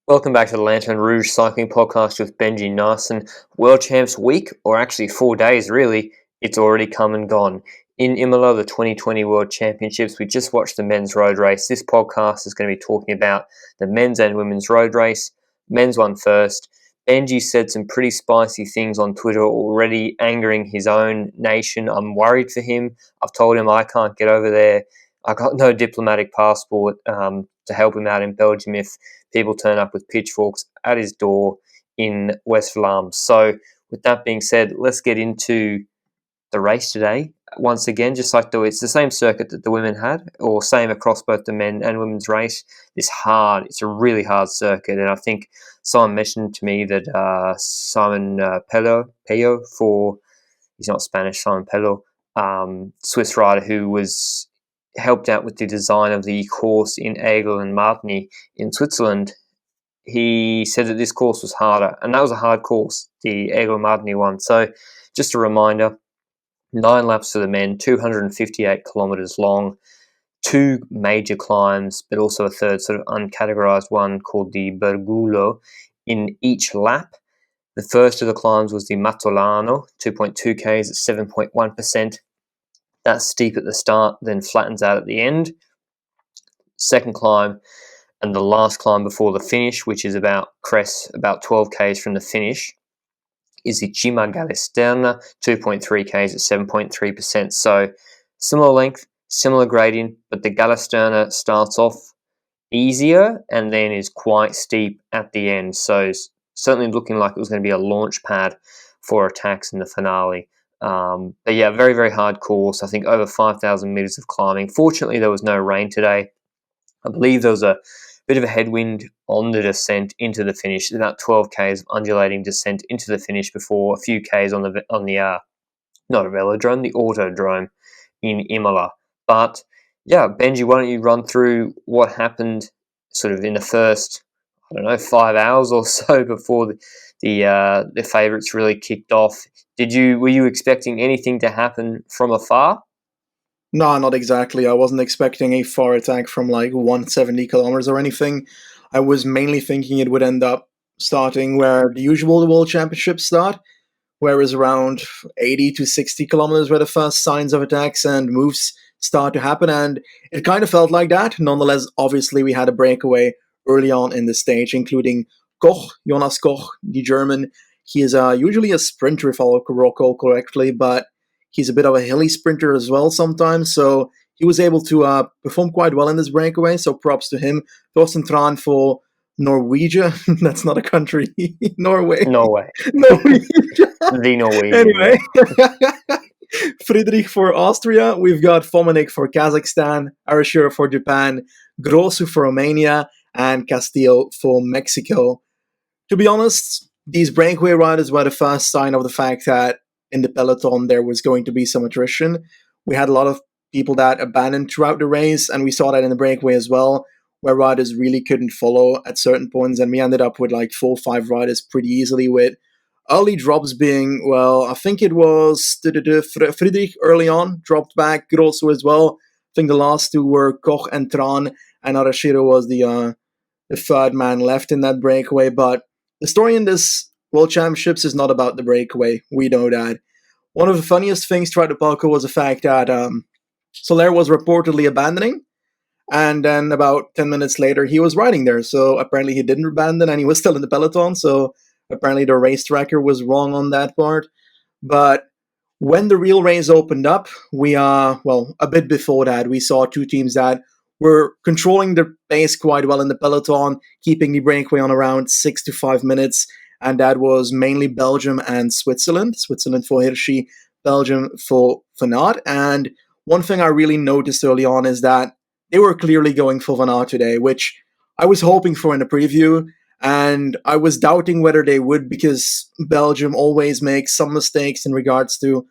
Welcome back to the Lanterne Rouge Cycling Podcast with Benji Naesen. World Champs week, or actually 4 days really, it's already come and gone. In Imola, the 2020 World Championships, we just watched the men's road race. This podcast is going to be talking about the men's and women's road race. Men's won first. Benji said some pretty spicy things on Twitter already, angering his own nation. I'm worried for him. I've told him I can't get over there. I got no diplomatic passport to help him out in Belgium if people turn up with pitchforks at his door in West Vlaams. So with that being said, let's get into the race today. Once again, just like it's the same circuit that the women had, or same across both the men and women's race. It's a really hard circuit, and I think someone mentioned to me that Simon Pello he's not Spanish, Simon Pello, Swiss rider who was helped out with the design of the course in Aigle and Martigny in Switzerland. He said that this course was harder, and that was a hard course, the Aigle Martigny one. So just a reminder, 9 laps for the men, 258 kilometres long, 2 major climbs, but also a third sort of uncategorised one called the Bergulo in each lap. The first of the climbs was the Matolano, 2.2 Ks at 7.1%. That's steep at the start, then flattens out at the end. Second climb and the last climb before the finish, which is about 12 Ks from the finish, is the Cima Gallisterna, 2.3 Ks at 7.3%. So similar length, similar gradient, but the Gallisterna starts off easier and then is quite steep at the end. So certainly looking like it was going to be a launch pad for attacks in the finale. But yeah, very, very hard course. I think over 5,000 meters of climbing. Fortunately, there was no rain today. I believe there was a bit of a headwind on the descent into the finish, about 12 Ks of undulating descent into the finish before a few Ks on the not a velodrome, the autodrome in Imola. But yeah, Benji, why don't you run through what happened sort of in the first, 5 hours or so before the favourites really kicked off. Were you expecting anything to happen from afar? No, not exactly. I wasn't expecting a far attack from like 170 kilometers or anything. I was mainly thinking it would end up starting where the usual World Championships start, whereas around 80 to 60 kilometers where the first signs of attacks and moves start to happen, and it kind of felt like that. Nonetheless, obviously we had a breakaway early on in the stage, including Koch, Jonas Koch, the German. He is usually a sprinter, if I recall correctly, but he's a bit of a hilly sprinter as well sometimes, so he was able to perform quite well in this breakaway, so props to him. Thorsten Tran for Norwegia. That's not a country. Norway. Norway. Norwegia. The Norwegian. Anyway. Friedrich for Austria. We've got Fomanik for Kazakhstan, Arashura for Japan, Grosu for Romania, and Castillo for Mexico. To be honest, these breakaway riders were the first sign of the fact that in the peloton there was going to be some attrition. We had a lot of people that abandoned throughout the race, and we saw that in the breakaway as well, where riders really couldn't follow at certain points, and we ended up with like 4 or 5 riders pretty easily, with early drops being, I think it was Friedrich early on, dropped back, Grosso as well. I think the last 2 were Koch and Tran, and Arashiro was the third man left in that breakaway. But the story in this World Championships is not about the breakaway. We know that. One of the funniest things throughout the parcours was the fact that Soler was reportedly abandoning, and then about 10 minutes later he was riding there. So apparently he didn't abandon and he was still in the peloton. So apparently the race tracker was wrong on that part. But when the real race opened up, a bit before that, we saw 2 teams that were controlling the pace quite well in the peloton, keeping the breakaway on around 6 to 5 minutes. And that was mainly Belgium and Switzerland. Switzerland for Hirschi, Belgium for Van Aert. And one thing I really noticed early on is that they were clearly going for Van Aert today, which I was hoping for in the preview. And I was doubting whether they would, because Belgium always makes some mistakes in regards to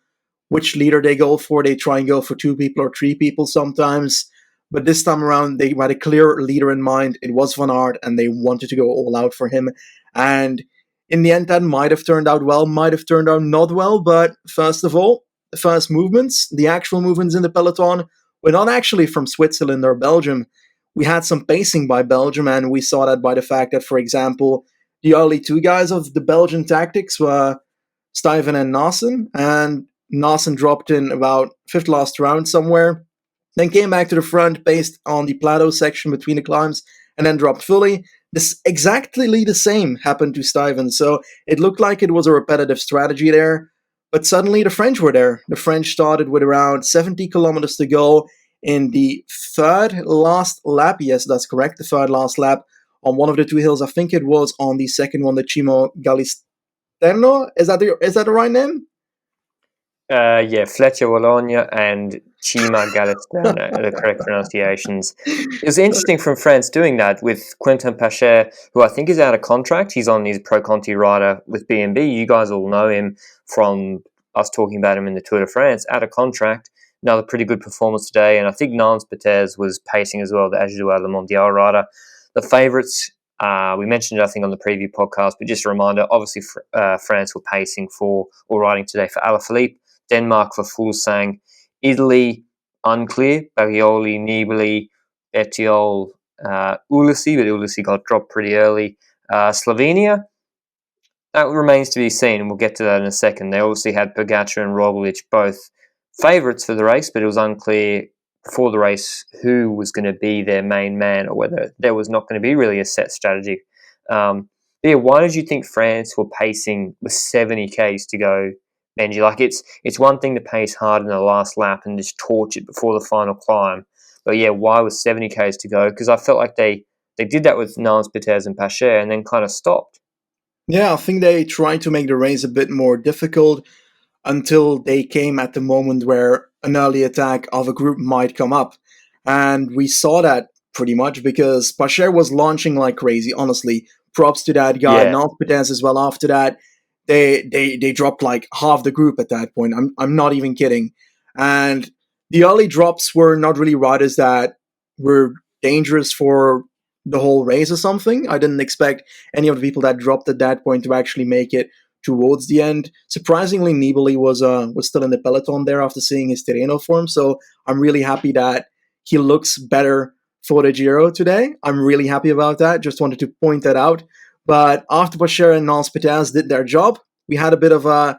which leader they go for. They try and go for 2 people or 3 people sometimes. But this time around, they had a clear leader in mind. It was Van Aert, and they wanted to go all out for him. And in the end, that might have turned out well, might have turned out not well. But first of all, the first movements, the actual movements in the peloton, were not actually from Switzerland or Belgium. we had some pacing by Belgium, and we saw that by the fact that, for example, the early two guys of the Belgian Tactics were Stuyven and Naesen, and Naesen dropped in about fifth last round somewhere, then came back to the front based on the plateau section between the climbs, and then dropped fully. This exactly the same happened to Stuyven, so it looked like it was a repetitive strategy there. But suddenly the French were there. The French started with around 70 kilometers to go in the third last lap. Yes, that's correct, the third last lap on one of the two hills. I think it was on the second one, the Cimo Galisterno. Is that the right name? Yeah, Fletcher Wallonia and Chima Galistern are the correct pronunciations. It was interesting from France doing that with Quentin Pacher, who I think is out of contract. He's on his Pro Conti rider with B&B. You guys all know him from us talking about him in the Tour de France. Out of contract, another pretty good performance today. And I think Nance Peters was pacing as well, the Agidou Le Mondial rider. The favourites, we mentioned it, I think, on the preview podcast, but just a reminder, obviously France were pacing for, or riding today for Alaphilippe. Denmark for Fuglsang, Italy, unclear, Bagioli, Nibali, Etiol, Ulissi, but Ulissi got dropped pretty early. Slovenia, that remains to be seen, and we'll get to that in a second. They obviously had Pogačar and Roglic, both favourites for the race, but it was unclear before the race who was going to be their main man or whether there was not going to be really a set strategy. Yeah, why did you think France were pacing with 70 Ks to go, Benji? Like, it's one thing to pace hard in the last lap and just torch it before the final climb. But yeah, why was 70 Ks to go? Because I felt like they did that with Nance Peters and Pacher and then kind of stopped. Yeah, I think they tried to make the race a bit more difficult until they came at the moment where an early attack of a group might come up. And we saw that pretty much because Pacher was launching like crazy, honestly. Props to that guy. Yeah. Nance Peters as well after that. They dropped like half the group at that point. I'm not even kidding. And the early drops were not really riders that were dangerous for the whole race or something. I didn't expect any of the people that dropped at that point to actually make it towards the end. Surprisingly, Nibali was still in the peloton there after seeing his Tirreno form. So I'm really happy that he looks better for the Giro today. I'm really happy about that. Just wanted to point that out. But after Pacher and Nance Peters did their job, we had a bit of a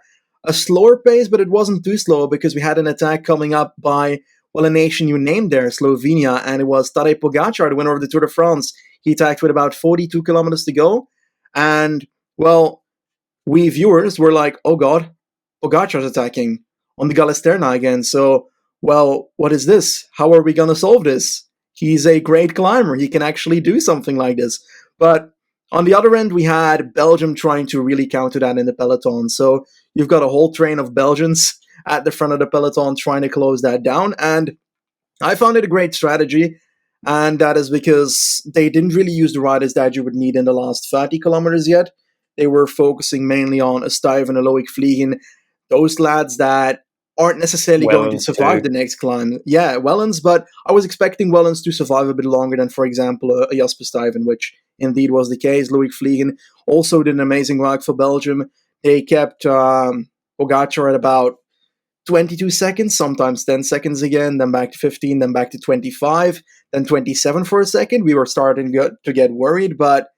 slower pace, but it wasn't too slow because we had an attack coming up by, well, a nation you named there, Slovenia, and it was Tadej Pogačar, the winner of the Tour de France. He attacked with about 42 kilometers to go. And, well, we viewers were like, oh god, Pogačar's attacking on the Galisterna again. So, well, what is this? How are we going to solve this? He's a great climber. He can actually do something like this. But on the other end, we had Belgium trying to really counter that in the peloton. So you've got a whole train of Belgians at the front of the peloton trying to close that down. And I found it a great strategy. And that is because they didn't really use the riders that you would need in the last 30 kilometers yet. They were focusing mainly on a Stuyven and a Loic Vliegen, those lads that aren't necessarily going to survive the next climb. Yeah, Wellens, but I was expecting Wellens to survive a bit longer than, for example, a Jasper Stuyven, which indeed was the case. Loic Vliegen also did an amazing work for Belgium. They kept Pogačar at about 22 seconds, sometimes 10 seconds again, then back to 15, then back to 25, then 27 for a second. We were starting to get worried, but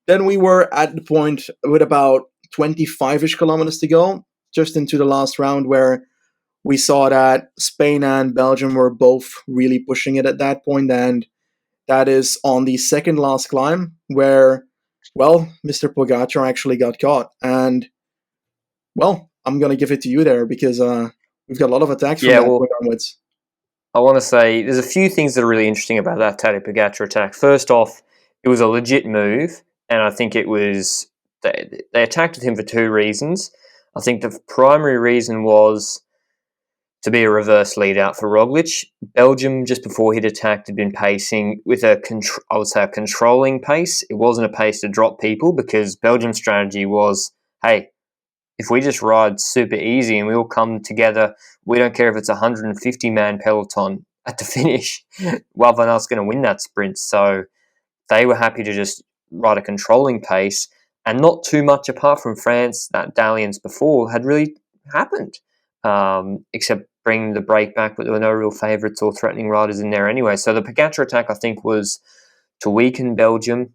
then we were at the point with about 25-ish kilometers to go, just into the last round, where we saw that Spain and Belgium were both really pushing it at that point, and that is on the second last climb, where, well, Mr. Pogačar actually got caught. And, well, I'm going to give it to you there, because we've got a lot of attacks from that point onwards. I want to say there's a few things that are really interesting about that Tadej Pogačar attack. First off, it was a legit move, and I think it was they attacked with him for two reasons. I think the primary reason was to be a reverse lead out for Roglic. Belgium, just before he'd attacked, had been pacing with a controlling pace. It wasn't a pace to drop people, because Belgium's strategy was, hey, if we just ride super easy and we all come together, we don't care if it's a 150-man peloton at the finish, Wout van Aert's going to win that sprint. So they were happy to just ride a controlling pace, and not too much apart from France, that dalliance before had really happened, except bring the break back, but there were no real favourites or threatening riders in there anyway. So the Pogačar attack, I think, was to weaken Belgium.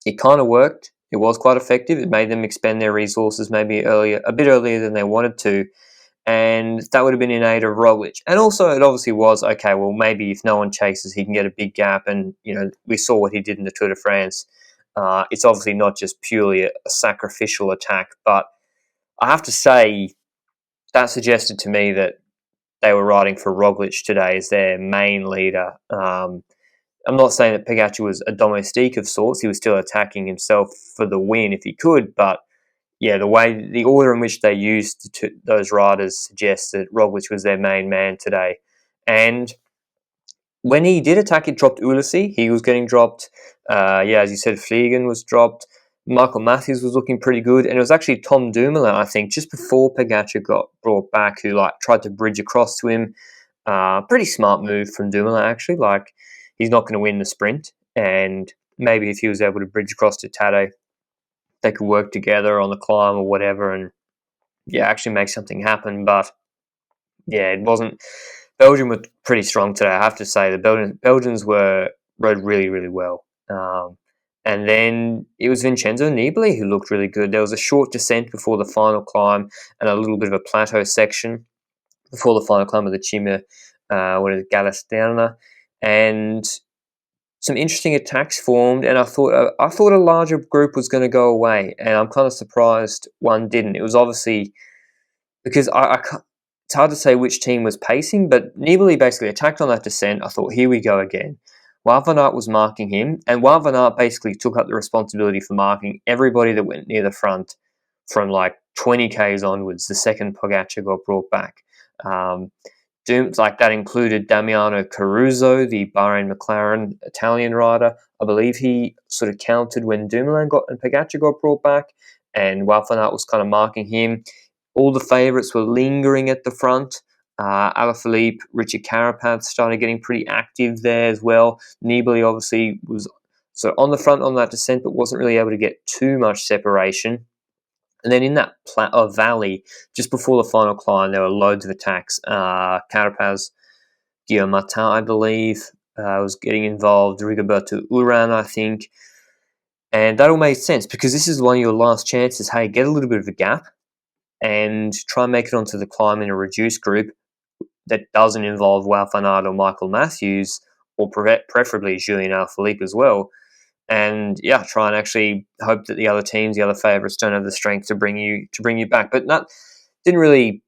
It kind of worked. It was quite effective. It made them expend their resources maybe a bit earlier than they wanted to. And that would have been in aid of Roglic. And also, it obviously was, okay, well, maybe if no one chases, he can get a big gap. And, we saw what he did in the Tour de France. It's obviously not just purely a sacrificial attack. But I have to say, that suggested to me that they were riding for Roglic today as their main leader. I'm not saying that Pogačar was a domestique of sorts. He was still attacking himself for the win if he could, but yeah, the order in which they used those riders suggests that Roglic was their main man today. And when he did attack, he dropped Ulissi. He was getting dropped. As you said, Vliegen was dropped. Michael Matthews was looking pretty good. And it was actually Tom Dumoulin, I think, just before Pogačar got brought back, who tried to bridge across to him. Pretty smart move from Dumoulin, actually. He's not going to win the sprint. And maybe if he was able to bridge across to Tadej, they could work together on the climb or whatever and, actually make something happen. But, it wasn't. Belgium were pretty strong today, I have to say. The Belgians rode really, really well. And then it was Vincenzo Nibali who looked really good. There was a short descent before the final climb and a little bit of a plateau section before the final climb of the Cima, Galistana. And some interesting attacks formed, and I thought a larger group was going to go away, and I'm kind of surprised one didn't. It was obviously because it's hard to say which team was pacing, but Nibali basically attacked on that descent. I thought, here we go again. Wout van Aert was marking him, and Wout van Aert basically took up the responsibility for marking everybody that went near the front from 20 k's onwards. The second Pogačar got brought back. That included Damiano Caruso, the Bahrain McLaren Italian rider. I believe he sort of counted when Dumoulin and Pogačar got brought back, and Wout van Aert was kind of marking him. All the favourites were lingering at the front. Alaphilippe, Richard Carapaz started getting pretty active there as well. Nibali obviously was sort of on the front on that descent, but wasn't really able to get too much separation. And then in that valley, just before the final climb, there were loads of attacks. Carapaz, Guillaume Martin, I believe, was getting involved. Rigoberto Urán, I think. And that all made sense because this is one of your last chances. Hey, get a little bit of a gap and try and make it onto the climb in a reduced group that doesn't involve Wout van Aert or Michael Matthews, or preferably Julian Alaphilippe as well. And try and actually hope that the other teams, the other favourites, don't have the strength to bring you back. But nothing really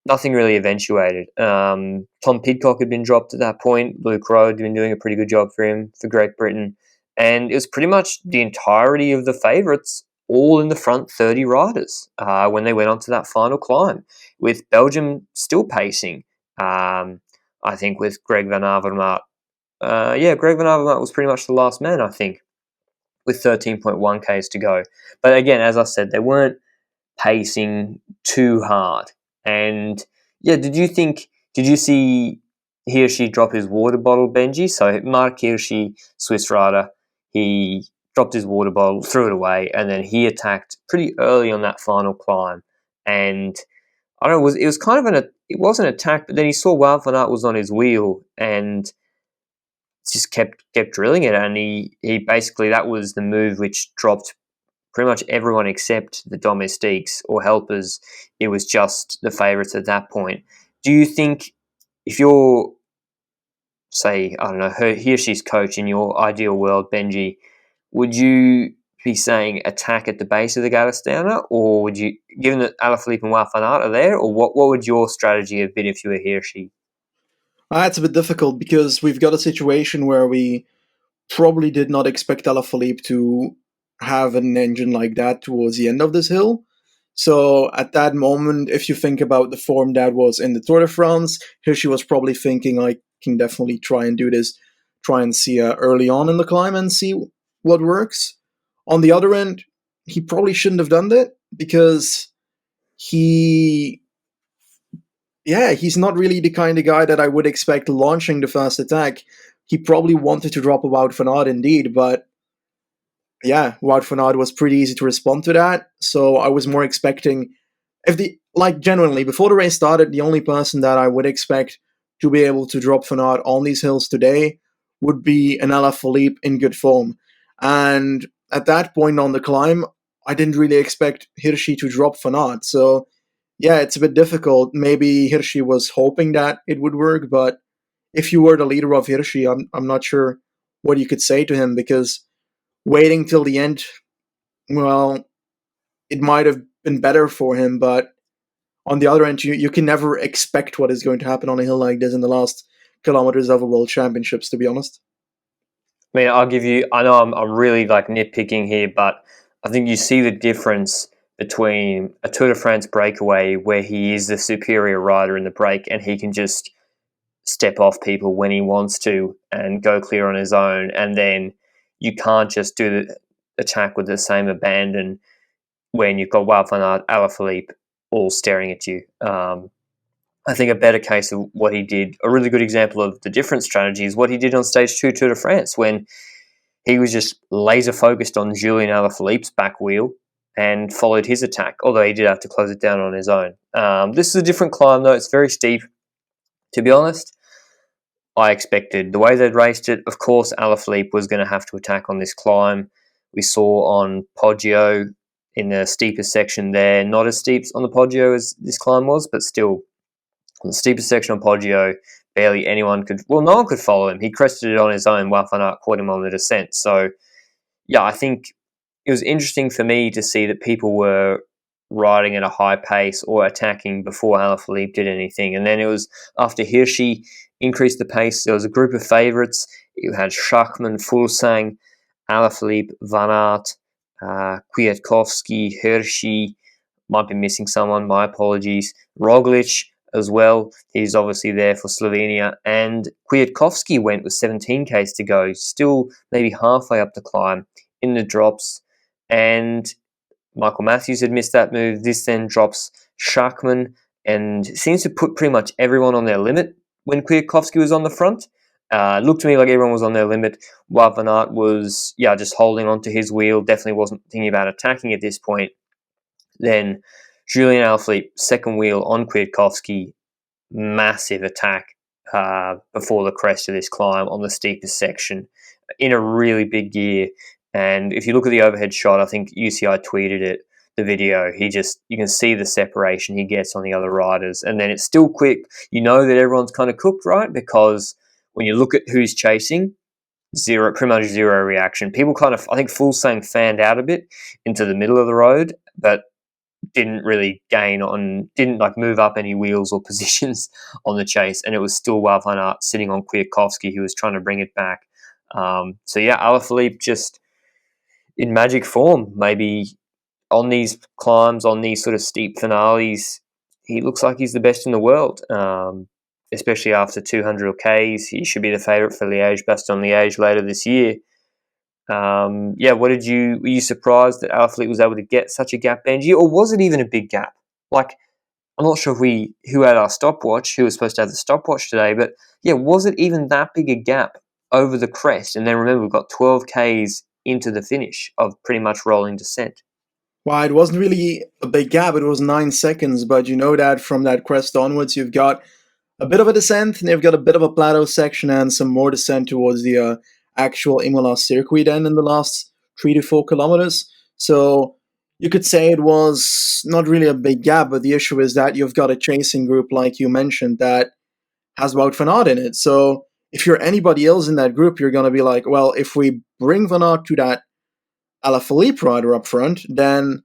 eventuated. Tom Pidcock had been dropped at that point. Luke Rowe had been doing a pretty good job for him for Great Britain, and it was pretty much the entirety of the favourites, all in the front 30 riders when they went on to that final climb, with Belgium still pacing. I think with Greg Van Avermaet. Greg Van Avermaet was pretty much the last man, I think, with 13.1 Ks to go. But again, as I said, they weren't pacing too hard. And did you see Hirschi drop his water bottle, Benji? So Mark Hirschi, Swiss rider, he dropped his water bottle, threw it away, and then he attacked pretty early on that final climb. And I don't know, it was kind of it was an attack, but then he saw Wout van Aert was on his wheel and just kept drilling it, and he basically, that was the move which dropped pretty much everyone except the domestiques or helpers. It was just the favourites at that point. Do you think if you're, say, I don't know, Hirschi's coach in your ideal world, Benji, would you be saying attack at the base of the Galistana, or would you, given that Alaphilippe and Wout van Aert are there, or what would your strategy have been if you were Hirschi? It's a bit difficult because we've got a situation where we probably did not expect Alaphilippe to have an engine like that towards the end of this hill. So at that moment, if you think about the form that was in the Tour de France, Hirschi was probably thinking, I can definitely try and do this, try and see early on in the climb and see what works. On the other end, he probably shouldn't have done that because he's not really the kind of guy that I would expect launching the first attack. He probably wanted to drop a Wout van Aert indeed, but Wout van Aert was pretty easy to respond to that. So I was more expecting, like genuinely, before the race started, the only person that I would expect to be able to drop Van Aert on these hills today would be an Alaphilippe in good form. And at that point on the climb, I didn't really expect Hirschi to drop Van Aert. So yeah, it's a bit difficult. Maybe Hirschi was hoping that it would work, but if you were the leader of Hirschi, I'm not sure what you could say to him, because waiting till the end, well, it might have been better for him, but on the other end, you can never expect what is going to happen on a hill like this in the last kilometers of a World Championships, to be honest. I mean, I know I'm really like nitpicking here, but I think you see the difference between a Tour de France breakaway where he is the superior rider in the break and he can just step off people when he wants to and go clear on his own, and then you can't just do the attack with the same abandon when you've got Wout van Aert, Alaphilippe all staring at you. I think a better case of what he did, a really good example of the different strategy, is what he did on stage 2 Tour de France, when he was just laser focused on Julian Alaphilippe's back wheel and followed his attack, although he did have to close it down on his own. This is a different climb, though. It's very steep. To be honest, I expected the way they'd raced it. Of course, Alaphilippe was going to have to attack on this climb. We saw on Poggio in the steepest section there, not as steep on the Poggio as this climb was, but still on the steepest section on Poggio, barely anyone could, well, no one could follow him. He crested it on his own. Wout van Aert caught him on the descent. So, yeah, I think it was interesting for me to see that people were riding at a high pace or attacking before Alaphilippe did anything. And then it was after Hirschi increased the pace, there was a group of favourites. You had Schachmann, Fulsang, Alaphilippe, Van Aert, Kwiatkowski, Hirschi, might be missing someone, my apologies, Roglic as well. He's obviously there for Slovenia. And Kwiatkowski went with 17Ks to go, still maybe halfway up the climb in the drops. And Michael Matthews had missed that move. This then drops Schachmann and seems to put pretty much everyone on their limit when Kwiatkowski was on the front. Looked to me like everyone was on their limit. Wout van Aert was, just holding onto his wheel. Definitely wasn't thinking about attacking at this point. Then Julian Alaphilippe, second wheel on Kwiatkowski, massive attack before the crest of this climb on the steepest section in a really big gear. And if you look at the overhead shot, I think UCI tweeted it, the video, you can see the separation he gets on the other riders. And then it's still quick. You know that everyone's kind of cooked, right? Because when you look at who's chasing, pretty much zero reaction. People kind of, I think Fulsang fanned out a bit into the middle of the road, but didn't really didn't like move up any wheels or positions on the chase. And it was still Wout van Aert sitting on Kwiatkowski, who was trying to bring it back. So yeah, Alaphilippe just in magic form, maybe on these climbs, on these sort of steep finales, he looks like he's the best in the world, especially after 200 Ks. He should be the favourite for Liège-Bastogne-Liège later this year. Were you surprised that Alaphilippe was able to get such a gap, Benji, or was it even a big gap? Like, I'm not sure who had our stopwatch, who was supposed to have the stopwatch today, but yeah, was it even that big a gap over the crest? And then remember, we've got 12 Ks into the finish of pretty much rolling descent. Well, it wasn't really a big gap, it was 9 seconds, but you know that from that crest onwards, you've got a bit of a descent, and you've got a bit of a plateau section and some more descent towards the actual Imola circuit then in the last 3 to 4 kilometers. So you could say it was not really a big gap, but the issue is that you've got a chasing group, like you mentioned, that has Wout van Aert in it. So if you're anybody else in that group, you're going to be like, well, if we bring Van Aert to that Alaphilippe rider up front, then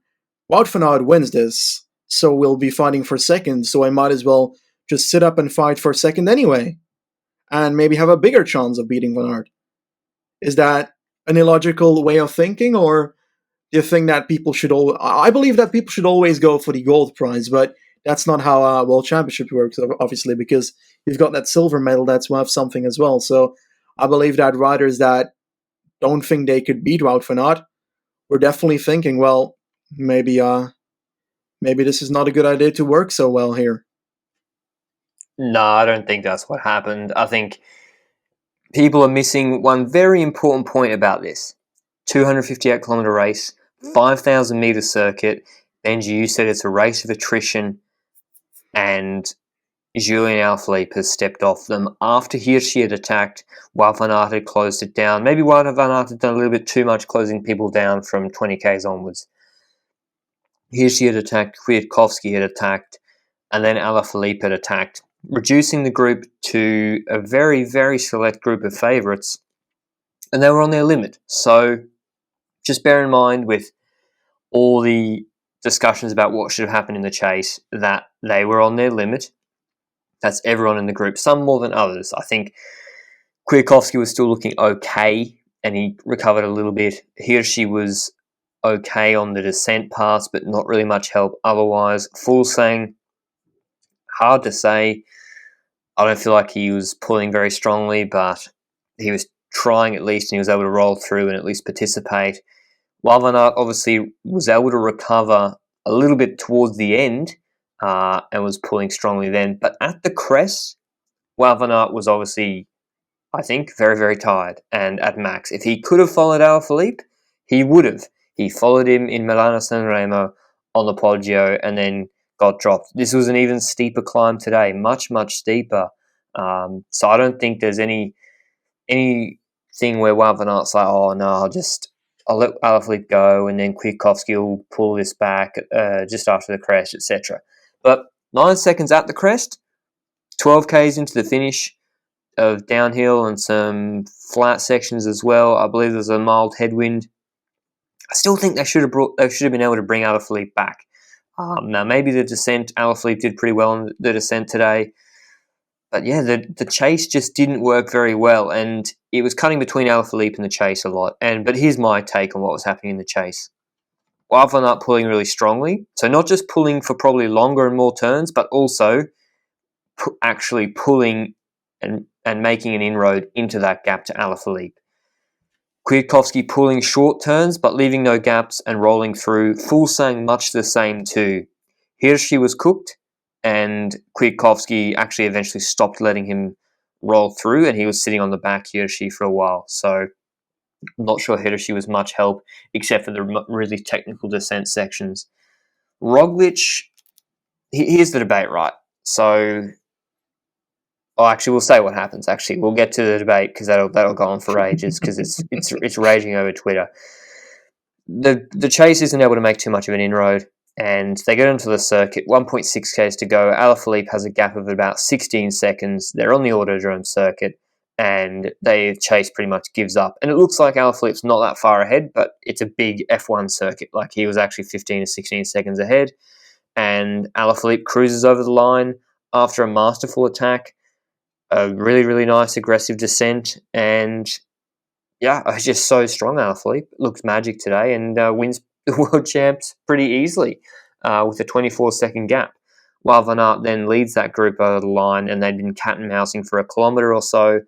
Wout van Aert wins this. So we'll be fighting for second, so I might as well just sit up and fight for second anyway, and maybe have a bigger chance of beating Van Aert. Is that an illogical way of thinking, or do you think that people should always... I believe that people should always go for the gold prize, but that's not how a World Championship works, obviously, because you've got that silver medal that's worth something as well. So I believe that riders that don't think they could beat Wout van Aert were definitely thinking, well, maybe this is not a good idea to work so well here. No, I don't think that's what happened. I think people are missing one very important point about this. 258-kilometre race, 5,000-metre circuit. Benji, you said it's a race of attrition. and Julien Alaphilippe has stepped off them after Hirschi had attacked. Wout van Aert had closed it down. Maybe Wout van Aert had done a little bit too much closing people down from 20k's onwards. Hirschi had attacked, Kwiatkowski had attacked, and then Alaphilippe had attacked, reducing the group to a very, very select group of favourites, and they were on their limit. So just bear in mind with all the discussions about what should have happened in the chase that they were on their limit. That's everyone in the group, some more than others. I think Kwiatkowski was still looking okay, and he recovered a little bit. Hirschi was okay on the descent pass, but not really much help otherwise. Fuglsang, hard to say. I don't feel like he was pulling very strongly, but he was trying at least, and he was able to roll through and at least participate. Wout van Aert obviously was able to recover a little bit towards the end and was pulling strongly then. But at the crest, Wout van Aert was obviously, I think, very, very tired and at max. If he could have followed Alaphilippe, he would have. He followed him in Milano-San Remo on the Poggio and then got dropped. This was an even steeper climb today, much, much steeper. So I don't think there's anything where Wout van Aert's like, oh no, I'll let Alaphilippe go and then Kwiatkowski will pull this back just after the crest, etc. But 9 seconds at the crest, 12k's into the finish of downhill and some flat sections as well. I believe there's a mild headwind. I still think they should have been able to bring Alaphilippe back. Now maybe the descent, Alaphilippe did pretty well in the descent today. But yeah, the chase just didn't work very well, and it was cutting between Alaphilippe and the chase a lot. But here's my take on what was happening in the chase. Wout van Aert pulling really strongly, so not just pulling for probably longer and more turns, but also actually pulling and making an inroad into that gap to Alaphilippe. Kwiatkowski pulling short turns, but leaving no gaps and rolling through. Fuglsang much the same too. Hirschi was cooked, and Kwiatkowski actually eventually stopped letting him roll through, and he was sitting on the back Hirschi for a while. So I'm not sure Hirschi was much help, except for the really technical descent sections. Roglic, here's the debate, right? So, actually, we'll say what happens. Actually, we'll get to the debate because that'll go on for ages because it's raging over Twitter. The chase isn't able to make too much of an inroad, and they get into the circuit. 1.6k's to go. Alaphilippe has a gap of about 16 seconds. They're on the Autodrome circuit, and the chase pretty much gives up. And it looks like Alaphilippe's not that far ahead, but it's a big F1 circuit. Like, he was actually 15 to 16 seconds ahead, and Alaphilippe cruises over the line after a masterful attack. A really, really nice aggressive descent, and yeah, it's just so strong. Alaphilippe looks magic today and wins the world champs pretty easily with a 24-second gap. While Van Aert then leads that group over the line, and they'd been cat and mousing for a kilometre or so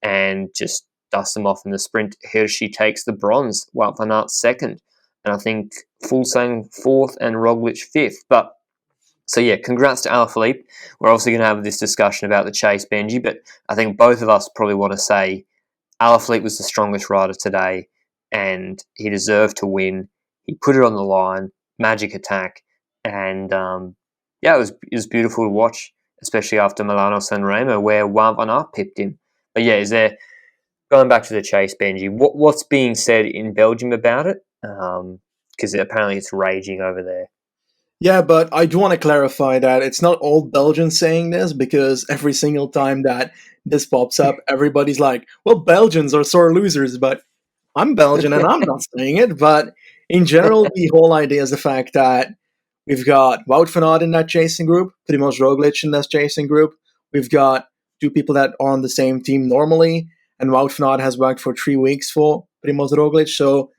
and just dusts them off in the sprint. Hirschi takes the bronze, while Van Aert second, and I think Fuglsang fourth and Roglic fifth. But so yeah, congrats to Alaphilippe. We're obviously going to have this discussion about the chase, Benji, but I think both of us probably want to say Alaphilippe was the strongest rider today, and he deserved to win. He put it on the line, magic attack, and yeah, it was beautiful to watch, especially after Milano-San Remo, where Wout van Aert pipped him. But yeah, going back to the chase, Benji, what's being said in Belgium about it? Because apparently it's raging over there. Yeah, but I do want to clarify that it's not all Belgians saying this, because every single time that this pops up, everybody's like, well, Belgians are sore losers, but I'm Belgian and I'm not saying it. But in general, the whole idea is the fact that we've got Wout van Aert in that chasing group, Primož Roglic in that chasing group. We've got two people that are on the same team normally, and Wout van Aert has worked for 3 weeks for Primož Roglic. So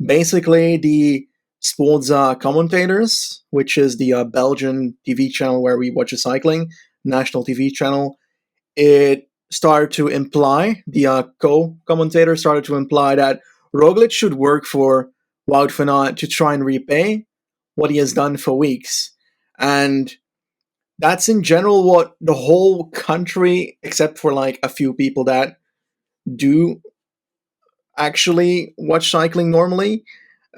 basically, the Sportza commentators, which is the Belgian TV channel where we watch the cycling, national TV channel, it started to imply, the co-commentator started to imply that Roglic should work for Wout van Aert to try and repay what he has done for weeks. And that's in general what the whole country, except for like a few people that do actually watch cycling normally,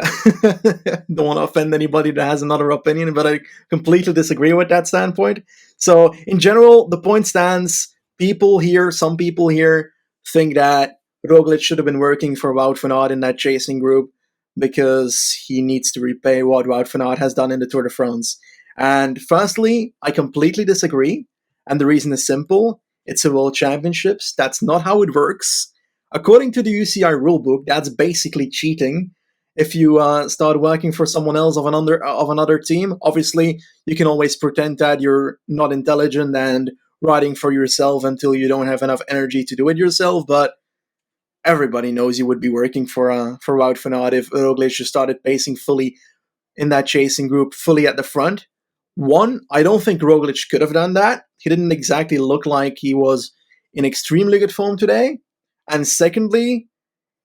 don't want to offend anybody that has another opinion, but I completely disagree with that standpoint. So in general, the point stands. Some people here think that Roglic should have been working for Wout van Aert in that chasing group because he needs to repay what Wout van Aert has done in the Tour de France. And firstly, I completely disagree. And the reason is simple. It's a World Championships. That's not how it works. According to the UCI rulebook, that's basically cheating. If you start working for someone else of another team, obviously you can always pretend that you're not intelligent and riding for yourself until you don't have enough energy to do it yourself. But everybody knows you would be working for Wout van Aert if Roglic just started pacing fully in that chasing group, fully at the front. One, I don't think Roglic could have done that. He didn't exactly look like he was in extremely good form today. And secondly,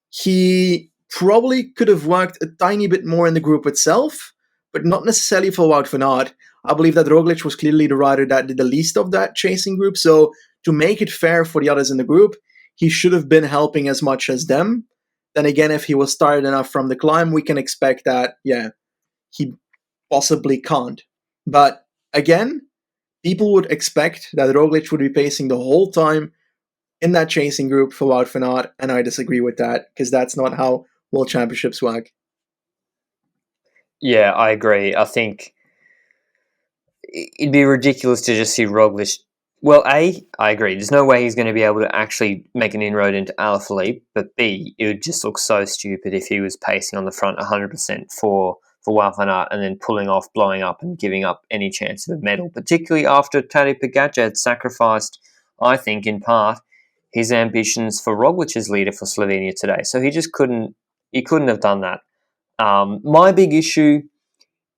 he probably could have worked a tiny bit more in the group itself, but not necessarily for Wout van Aert. I believe that Roglic was clearly the rider that did the least of that chasing group. So to make it fair for the others in the group, he should have been helping as much as them. Then again, if he was tired enough from the climb, we can expect that, he possibly can't. But again, people would expect that Roglic would be pacing the whole time in that chasing group for Wout van Aert, and I disagree with that because that's not how World Championships work. Yeah, I agree. I think it'd be ridiculous to just see Roglic. Well, A, I agree. There's no way he's going to be able to actually make an inroad into Alaphilippe. But B, it would just look so stupid if he was pacing on the front 100% for Wout van Aert and then pulling off, blowing up, and giving up any chance of a medal. Particularly after Tadej Pogacar had sacrificed, I think, in part, his ambitions for Roglic as leader for Slovenia today. So he just couldn't. He couldn't have done that. My big issue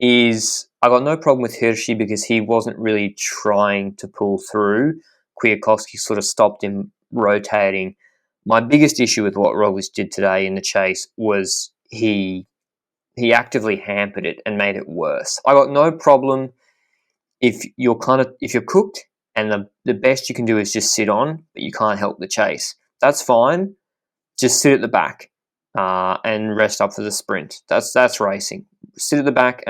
is I got no problem with Hirschi because he wasn't really trying to pull through. Kwiatkowski sort of stopped him rotating. My biggest issue with what Roglic did today in the chase was he actively hampered it and made it worse. I got no problem if you're cooked and the best you can do is just sit on, but you can't help the chase. That's fine. Just sit at the back and rest up for the sprint. That's racing. Sit at the back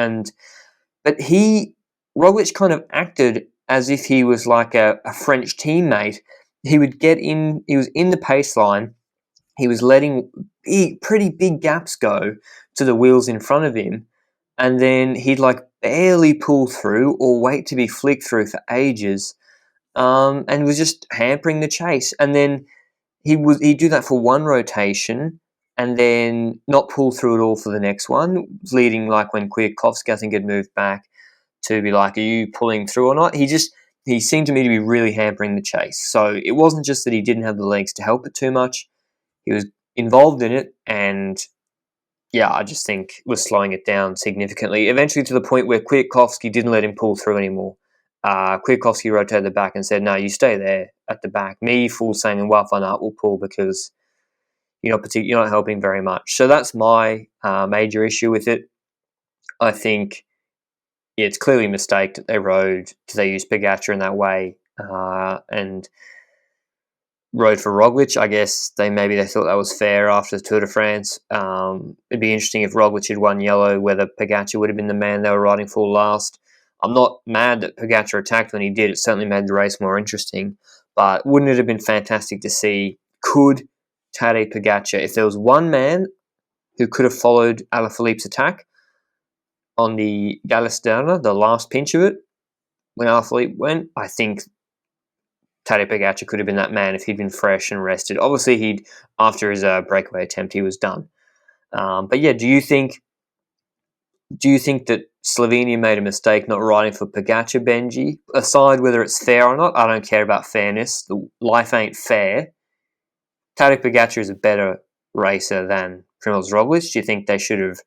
but Roglic kind of acted as if he was like a French teammate. He would get in. He was in the pace line. He was letting pretty big gaps go to the wheels in front of him, and then he'd like barely pull through or wait to be flicked through for ages, and was just hampering the chase. And then he'd do that for one rotation and then not pull through at all for the next one, leading like when Kwiatkowski, I think, had moved back to be like, are you pulling through or not? He seemed to me to be really hampering the chase. So it wasn't just that he didn't have the legs to help it too much. He was involved in it and, yeah, I just think was slowing it down significantly, eventually to the point where Kwiatkowski didn't let him pull through anymore. Kwiatkowski rotated the back and said, no, you stay there at the back. Me, Full Sang, and Wout van Aert will pull because you're not helping very much. So that's my major issue with it. I think it's clearly a mistake that they used Pogacar in that way and rode for Roglic. I guess they thought that was fair after the Tour de France. It'd be interesting if Roglic had won yellow, whether Pogacar would have been the man they were riding for last. I'm not mad that Pogacar attacked when he did. It certainly made the race more interesting. But wouldn't it have been fantastic to see, could Tadej Pogacar, if there was one man who could have followed Alaphilippe's attack on the Galisterna, the last pinch of it, when Alaphilippe went, I think Tadej Pogacar could have been that man if he'd been fresh and rested. Obviously, after his breakaway attempt, he was done. But yeah, do you think that Slovenia made a mistake not riding for Pogacar, Benji? Aside whether it's fair or not, I don't care about fairness. Life ain't fair. Tadej Pogacar is a better racer than Primož Roglic. Do you think they should have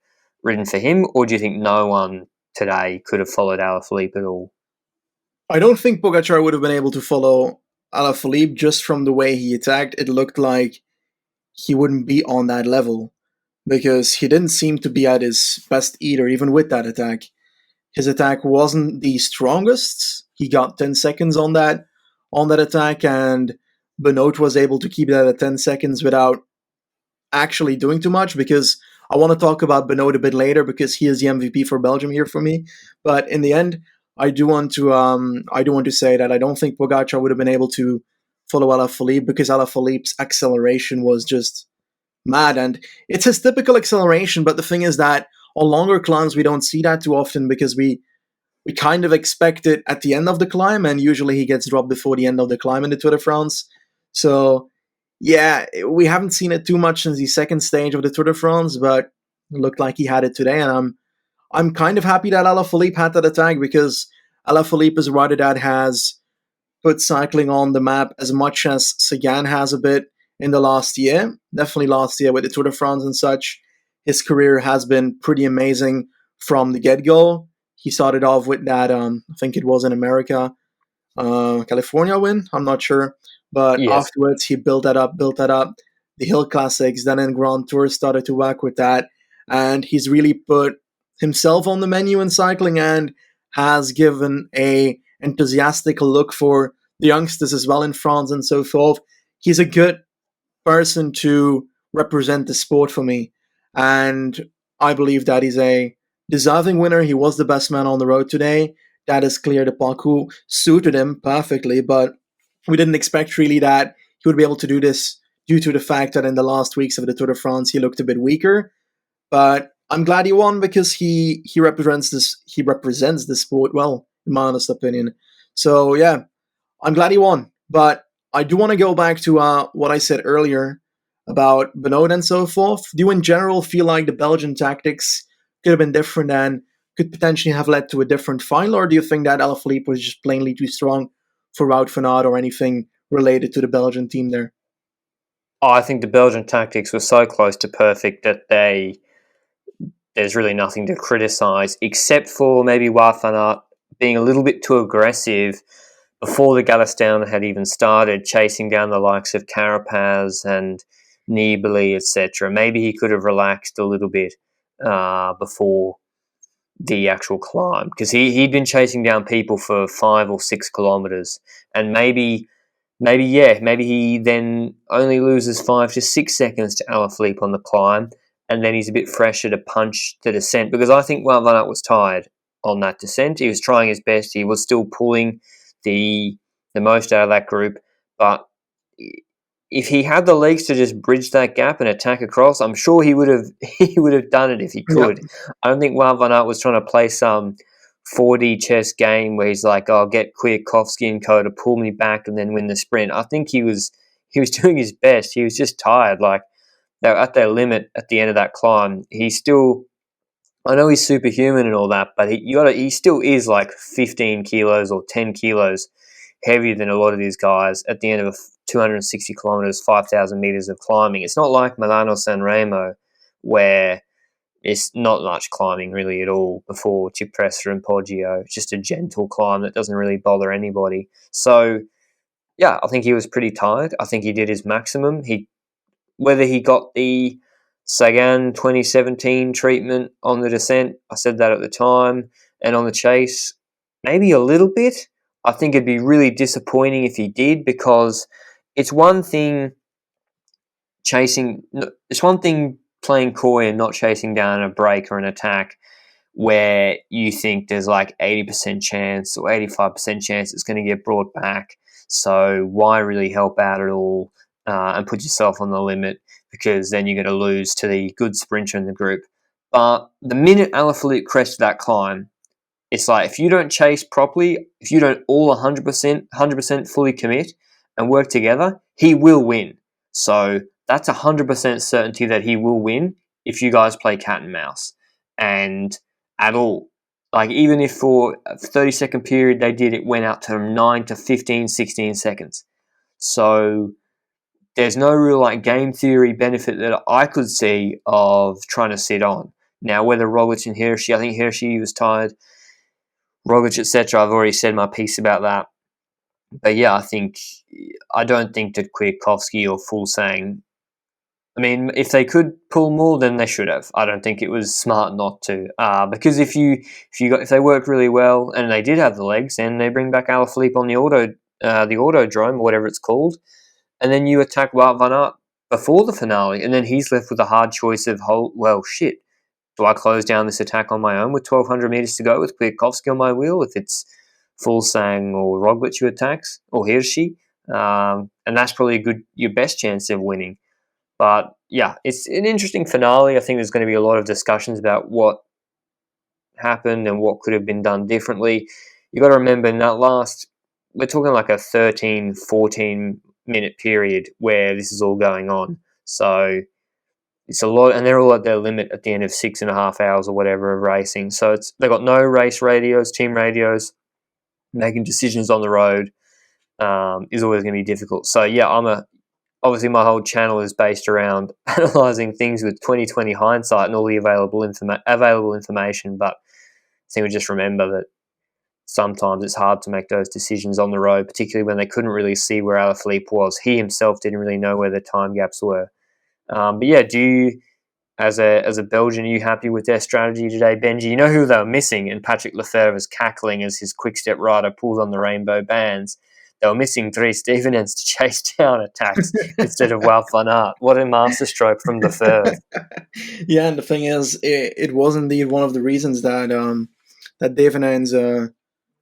ridden for him, or do you think no one today could have followed Alaphilippe at all? I don't think Pogacar would have been able to follow Alaphilippe just from the way he attacked. It looked like he wouldn't be on that level because he didn't seem to be at his best either, even with that attack. His attack wasn't the strongest. He got 10 seconds on that attack, and Benoit was able to keep that at 10 seconds without actually doing too much, because I want to talk about Benoit a bit later because he is the MVP for Belgium here for me. But in the end, I do want to say that I don't think Pogacar would have been able to follow Alaphilippe because Alaphilippe's acceleration was just mad, and it's his typical acceleration. But the thing is that on longer climbs we don't see that too often because we kind of expect it at the end of the climb, and usually he gets dropped before the end of the climb in the Tour de France. So yeah, we haven't seen it too much since the second stage of the Tour de France, but it looked like he had it today, and I'm kind of happy that Alaphilippe had that attack because Alaphilippe is a rider that has put cycling on the map as much as Sagan has a bit in the last year. Definitely last year with the Tour de France and such. His career has been pretty amazing from the get-go. He started off with that, I think it was in America, California win. I'm not sure. But Yes. afterwards, he built that up. The Hill Classics, then in Grand Tour, started to work with that. And he's really put himself on the menu in cycling and has given a enthusiastic look for the youngsters as well in France and so forth. He's a good person to represent the sport for me. And I believe that he's a deserving winner. He was the best man on the road today. That is clear. The parcours suited him perfectly, but we didn't expect really that he would be able to do this due to the fact that in the last weeks of the Tour de France he looked a bit weaker. But I'm glad he won because he represents the sport well, in my honest opinion. So yeah, I'm glad he won. But I do want to go back to what I said earlier about Benoit and so forth. Do you in general feel like the Belgian tactics could have been different and could potentially have led to a different final, or do you think that Alaphilippe was just plainly too strong for Wout van Aert or anything related to the Belgian team there? I think the Belgian tactics were so close to perfect that there's really nothing to criticise except for maybe Wout van Aert being a little bit too aggressive before the Gallistown had even started, chasing down the likes of Carapaz and Nibali, etc. Maybe he could have relaxed a little bit before the actual climb because he'd been chasing down people for 5 or 6 kilometers, and maybe he then only loses 5 to 6 seconds to Alaphilippe on the climb, and then he's a bit fresher to punch the descent because I think Wout van Aert was tired on that descent. He was trying his best. He was still pulling the most out of that group, but if he had the legs to just bridge that gap and attack across, I'm sure he would have he would have done it if he Yeah, could. I don't think Wout van Aert was trying to play some 4D chess game where he's like, "I'll get Kwiatkowski and co to pull me back and then win the sprint." I think he was doing his best. He was just tired. Like they were at their limit at the end of that climb. He still, I know he's superhuman and all that, but he still is like 15 kilos or 10 kilos heavier than a lot of these guys at the end of 260 kilometers, 5,000 meters of climbing. It's not like Milano San Remo where it's not much climbing really at all before Cipressa and Poggio. It's just a gentle climb that doesn't really bother anybody. So, yeah, I think he was pretty tired. I think he did his maximum. Whether he got the Sagan 2017 treatment on the descent, I said that at the time, and on the chase, maybe a little bit. I think it'd be really disappointing if he did because it's one thing it's one thing playing coy and not chasing down a break or an attack where you think there's like 80% chance or 85% chance it's going to get brought back. So why really help out at all and put yourself on the limit because then you're going to lose to the good sprinter in the group. But the minute Alaphilippe crested that climb, it's like if you don't chase properly, if you don't all 100% fully commit and work together, he will win. So that's 100% certainty that he will win if you guys play cat and mouse. And at all. Like even if for a 30-second period they did, it went out to 9 to 15, 16 seconds. So there's no real like game theory benefit that I could see of trying to sit on. Now, whether Roglic and Hirschi, I think Hirschi was tired. Roglic, etc. I've already said my piece about that. But yeah, I don't think that Kwiatkowski or Fulsang. I mean, if they could pull more, then they should have. I don't think it was smart not to, because if they work really well and they did have the legs, then they bring back Alaphilippe on the autodrome or whatever it's called, and then you attack Wout van Aert before the finale, and then he's left with a hard choice of do I close down this attack on my own with 1,200 meters to go with Kwiatkowski on my wheel if it's Fulsang or Roglic who attacks, or Hirschi? And that's probably your best chance of winning. But yeah, it's an interesting finale. I think there's going to be a lot of discussions about what happened and what could have been done differently. You got to remember in that we're talking like a 13, 14 minute period where this is all going on. So it's a lot, and they're all at their limit at the end of 6.5 hours or whatever of racing. So they've got no race radios, team radios. Making decisions on the road is always going to be difficult. So yeah, obviously my whole channel is based around analysing things with 2020 hindsight and all the available information. But I think we just remember that sometimes it's hard to make those decisions on the road, particularly when they couldn't really see where Alaphilippe was. He himself didn't really know where the time gaps were. But yeah, do you, as a Belgian, are you happy with their strategy today, Benji? You know who they were missing, and Patrick Lefevre is cackling as his quick-step rider pulls on the rainbow bands. They were missing Dries Stevenens to chase down attacks instead of Wout van Aert. What a masterstroke from Lefevre. Yeah, and the thing is, it was indeed one of the reasons that that Stevenens,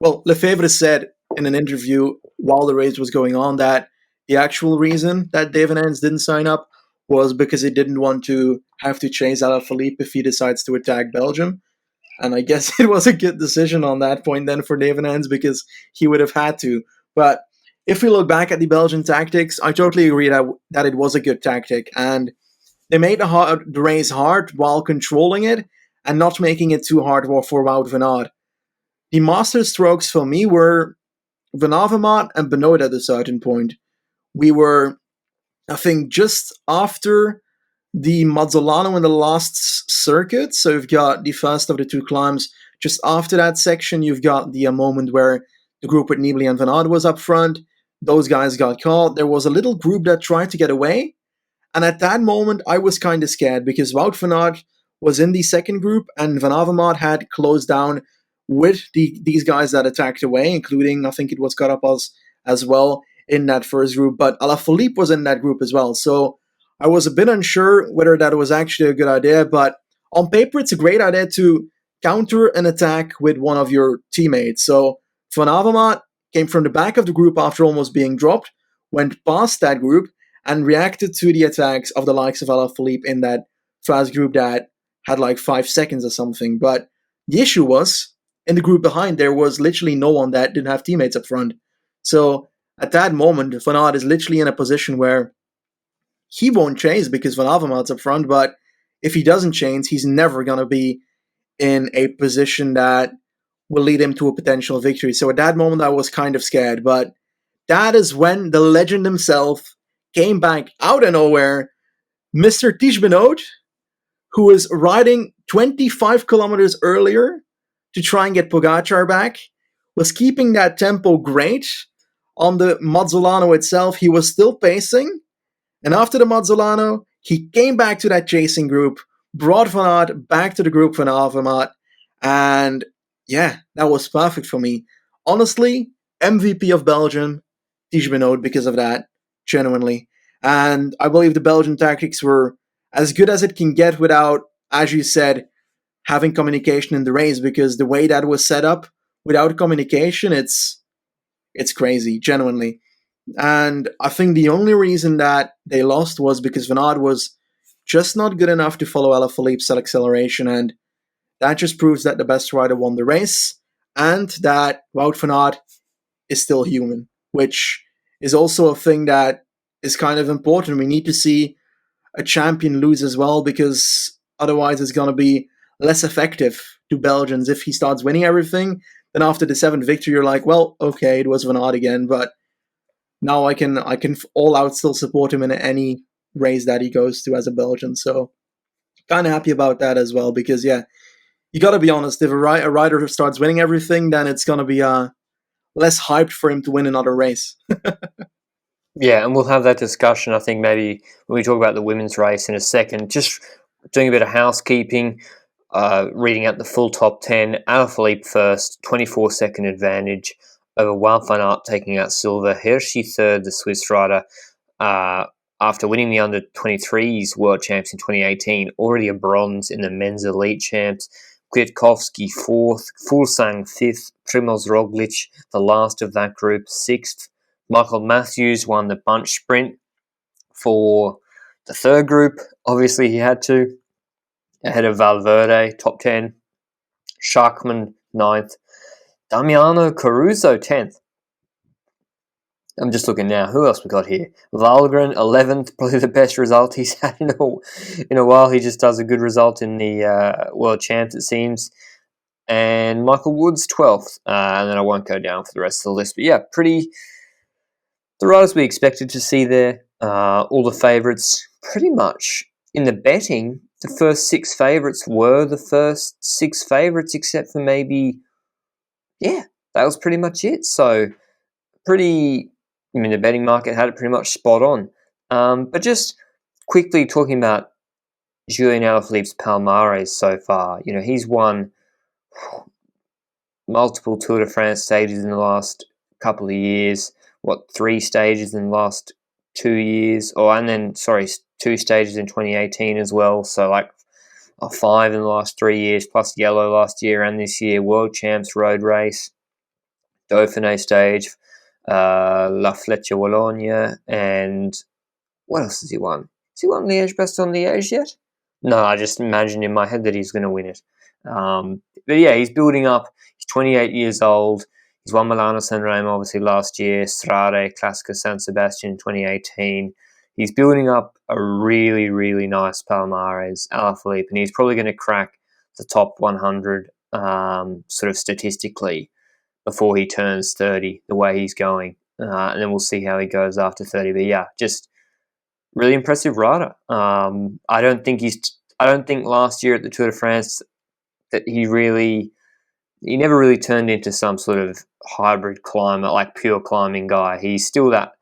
Lefevre said in an interview while the race was going on that the actual reason that Stevenens didn't sign up was because he didn't want to have to chase Alaphilippe if he decides to attack Belgium. And I guess it was a good decision on that point then for Stevenens because he would have had to. But if we look back at the Belgian tactics, I totally agree that it was a good tactic. And they made the race hard while controlling it and not making it too hard for Wout van Aert. The master strokes for me were Van Avermaet and Benoit at a certain point. We were, I think, just after the Mazzolano in the last circuit. So you've got the first of the two climbs. Just after that section, you've got the moment where the group with Nibali and Van Aert was up front. Those guys got caught. There was a little group that tried to get away. And at that moment, I was kind of scared because Wout van Aert was in the second group and Van Avermaet had closed down with these guys that attacked away, including, I think it was Carapaz as well in that first group. But Alaphilippe was in that group as well. So I was a bit unsure whether that was actually a good idea. But on paper, it's a great idea to counter an attack with one of your teammates. So Van Avermaet came from the back of the group after almost being dropped, went past that group, and reacted to the attacks of the likes of Alaphilippe in that fast group that had like 5 seconds or something. But the issue was, in the group behind, there was literally no one that didn't have teammates up front. So at that moment, Van Aert is literally in a position where he won't chase because Van Avermaet's up front, but if he doesn't chase, he's never going to be in a position that will lead him to a potential victory. So at that moment, I was kind of scared. But that is when the legend himself came back out of nowhere, Mr. Tish Benoit, who was riding 25 kilometers earlier to try and get Pogacar back, was keeping that tempo great. On the Mazzolano itself, he was still pacing. And after the Mazzolano, he came back to that chasing group, brought Van Aert back to the group Van Avermaet, and yeah, that was perfect for me. Honestly, MVP of Belgium, Tish Benoit, because of that, genuinely. And I believe the Belgian tactics were as good as it can get without, as you said, having communication in the race, because the way that was set up without communication, it's crazy, genuinely. And I think the only reason that they lost was because Van Aert was just not good enough to follow Alaphilippe's acceleration, and that just proves that the best rider won the race, and that Wout van Aert is still human, which is also a thing that is kind of important. We need to see a champion lose as well, because otherwise it's going to be less effective to Belgians. If he starts winning everything, then after the 7th victory, you're like, well, okay, it was Van Aert again, but now I can all out still support him in any race that he goes to as a Belgian. So kind of happy about that as well, because yeah, you got to be honest, if a rider starts winning everything, then it's going to be less hyped for him to win another race. Yeah, and we'll have that discussion, I think, maybe when we talk about the women's race in a second. Just doing a bit of housekeeping, reading out the full top 10. Alaphilippe first, 24-second advantage over Wout van Aert taking out silver. Hirschi third, the Swiss rider, after winning the under-23s World Champs in 2018, already a bronze in the men's elite champs. Kwiatkowski 4th, Fulsang 5th, Primoz Roglic, the last of that group, 6th. Michael Matthews won the bunch sprint for the third group. Obviously, he had to, ahead of Valverde, top 10. Schachmann 9th. Damiano Caruso 10th. I'm just looking now. Who else we got here? Valgren 11th, probably the best result he's had in a while. He just does a good result in the World Champs, it seems. And Michael Woods 12th. And then I won't go down for the rest of the list. But yeah, the riders we expected to see there. All the favourites pretty much in the betting. The first 6 favourites were the first 6 favourites, except for maybe, that was pretty much it. So the betting market had it pretty much spot on. But just quickly talking about Julien Alaphilippe's palmares so far, he's won multiple Tour de France stages in the last couple of years. 3 stages in the last 2 years? 2 stages in 2018 as well. So 5 in the last 3 years, plus yellow last year and this year. World Champs road race, Dauphiné stage, La Flecha Wallonia, and what else has he won? Has he won Liège-Bastogne-Liège yet? No, I just imagined in my head that he's going to win it. But yeah, he's building up. He's 28 years old. He's won Milano-San Remo obviously last year, Strade, Classica San Sebastian in 2018. He's building up a really, really nice palmares, Alaphilippe, and he's probably going to crack the top 100 sort of statistically before he turns 30, the way he's going. And then we'll see how he goes after 30. But yeah, just really impressive rider. I don't think last year at the Tour de France that he never really turned into some sort of hybrid climber, like pure climbing guy. He's still that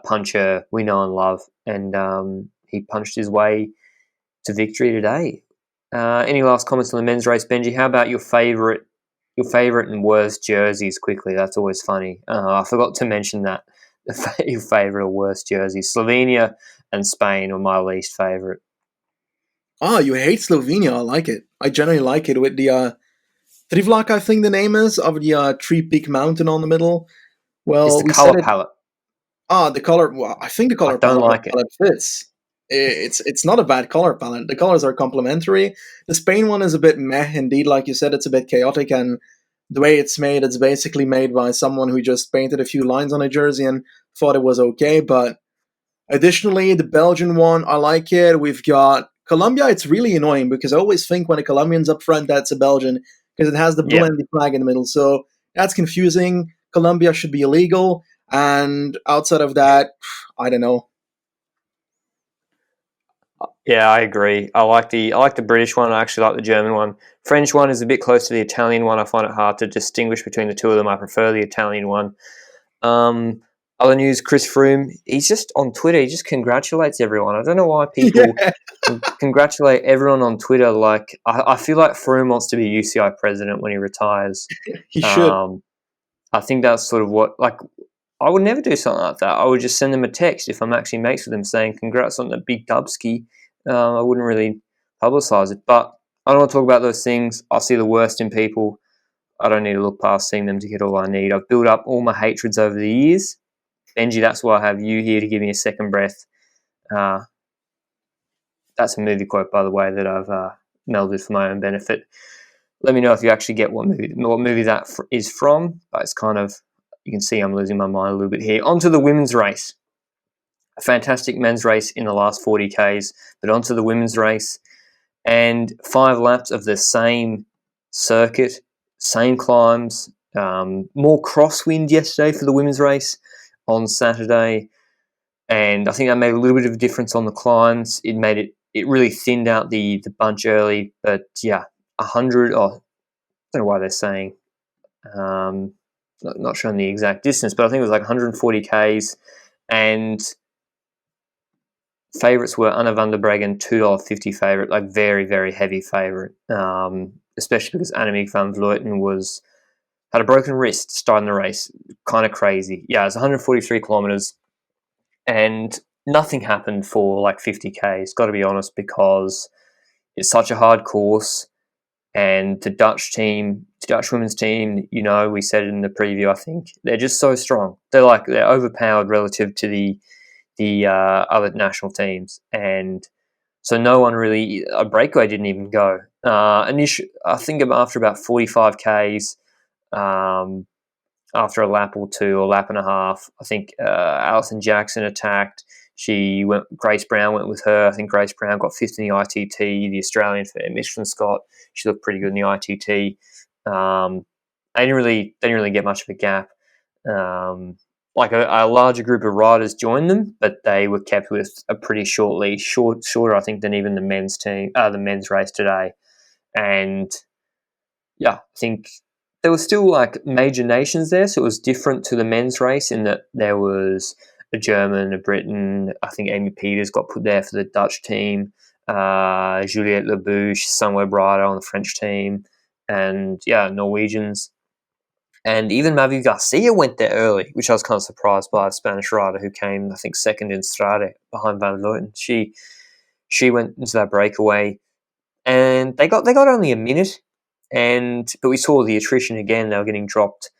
puncher we know and love, and he punched his way to victory today. Any last comments on the men's race, Benji? How about your favourite and worst jerseys quickly? That's always funny. I forgot to mention that. Your favourite or worst jerseys. Slovenia and Spain are my least favourite. Oh, you hate Slovenia. I like it. I generally like it with the Trivlak, I think the name is, of the three-peak mountain on the middle. Well, it's the colour palette. The color. Well, I think the color palette fits. It's not a bad color palette. The colors are complementary. The Spain one is a bit meh, indeed. Like you said, it's a bit chaotic, and the way it's made, it's basically made by someone who just painted a few lines on a jersey and thought it was okay. But additionally, the Belgian one, I like it. We've got Colombia. It's really annoying because I always think when a Colombian's up front, that's a Belgian because it has the blue and the flag in the middle. So that's confusing. Colombia should be illegal. And outside of that, I don't know. Yeah, I agree. I like the British one. I actually like the German one. French one is a bit close to the Italian one. I find it hard to distinguish between the two of them. I prefer the Italian one. Other news, Chris Froome, he's just on Twitter. He just congratulates everyone. I don't know why people congratulate everyone on Twitter. Like I feel like Froome wants to be UCI president when he retires. He should. I think that's sort of what, I would never do something like that. I would just send them a text if I'm actually mates with them saying congrats on the big Dubski. I wouldn't really publicise it. But I don't want to talk about those things. I see the worst in people. I don't need to look past seeing them to get all I need. I've built up all my hatreds over the years. Benji, that's why I have you here to give me a second breath. That's a movie quote, by the way, that I've melded for my own benefit. Let me know if you actually get what movie that is from. But it's kind of, you can see I'm losing my mind a little bit here. On to the women's race. A fantastic men's race in the last 40 Ks, but onto the women's race. And 5 laps of the same circuit, same climbs, more crosswind yesterday for the women's race on Saturday. And I think that made a little bit of a difference on the climbs. It really thinned out the bunch early. But yeah, 100, I don't know why they're saying, not showing the exact distance, but I think it was 140 Ks. And favourites were Anna van der Breggen, $2.50 favourite, very, very heavy favourite, especially because Annemiek van Vleuten had a broken wrist starting the race. Kind of crazy. Yeah, it's 143 kilometres. And nothing happened for like 50Ks, got to be honest, because it's such a hard course. And the Dutch women's team, we said it in the preview, I think, they're just so strong. They're overpowered relative to the other national teams. And so no one really, a breakaway didn't even go. I think after about 45Ks, after a lap or two, or lap and a half, I think Alison Jackson attacked. Grace Brown went with her. I think Grace Brown got fifth in the ITT. The Australian for Michelin Scott, she looked pretty good in the ITT. They didn't really get much of a gap. A larger group of riders joined them, but they were kept with a pretty short lead, shorter I think than even the men's race today. And yeah, I think there were still like major nations there, so it was different to the men's race in that there was a German, a Briton. I think Amy Peters got put there for the Dutch team. Juliette Labouche, Sunweb rider on the French team, and Norwegians. And even Mavi Garcia went there early, which I was kind of surprised by, a Spanish rider who came, I think, second in Strade behind Van Vleuten. She went into that breakaway, and they got only a minute. But we saw the attrition again. They were getting dropped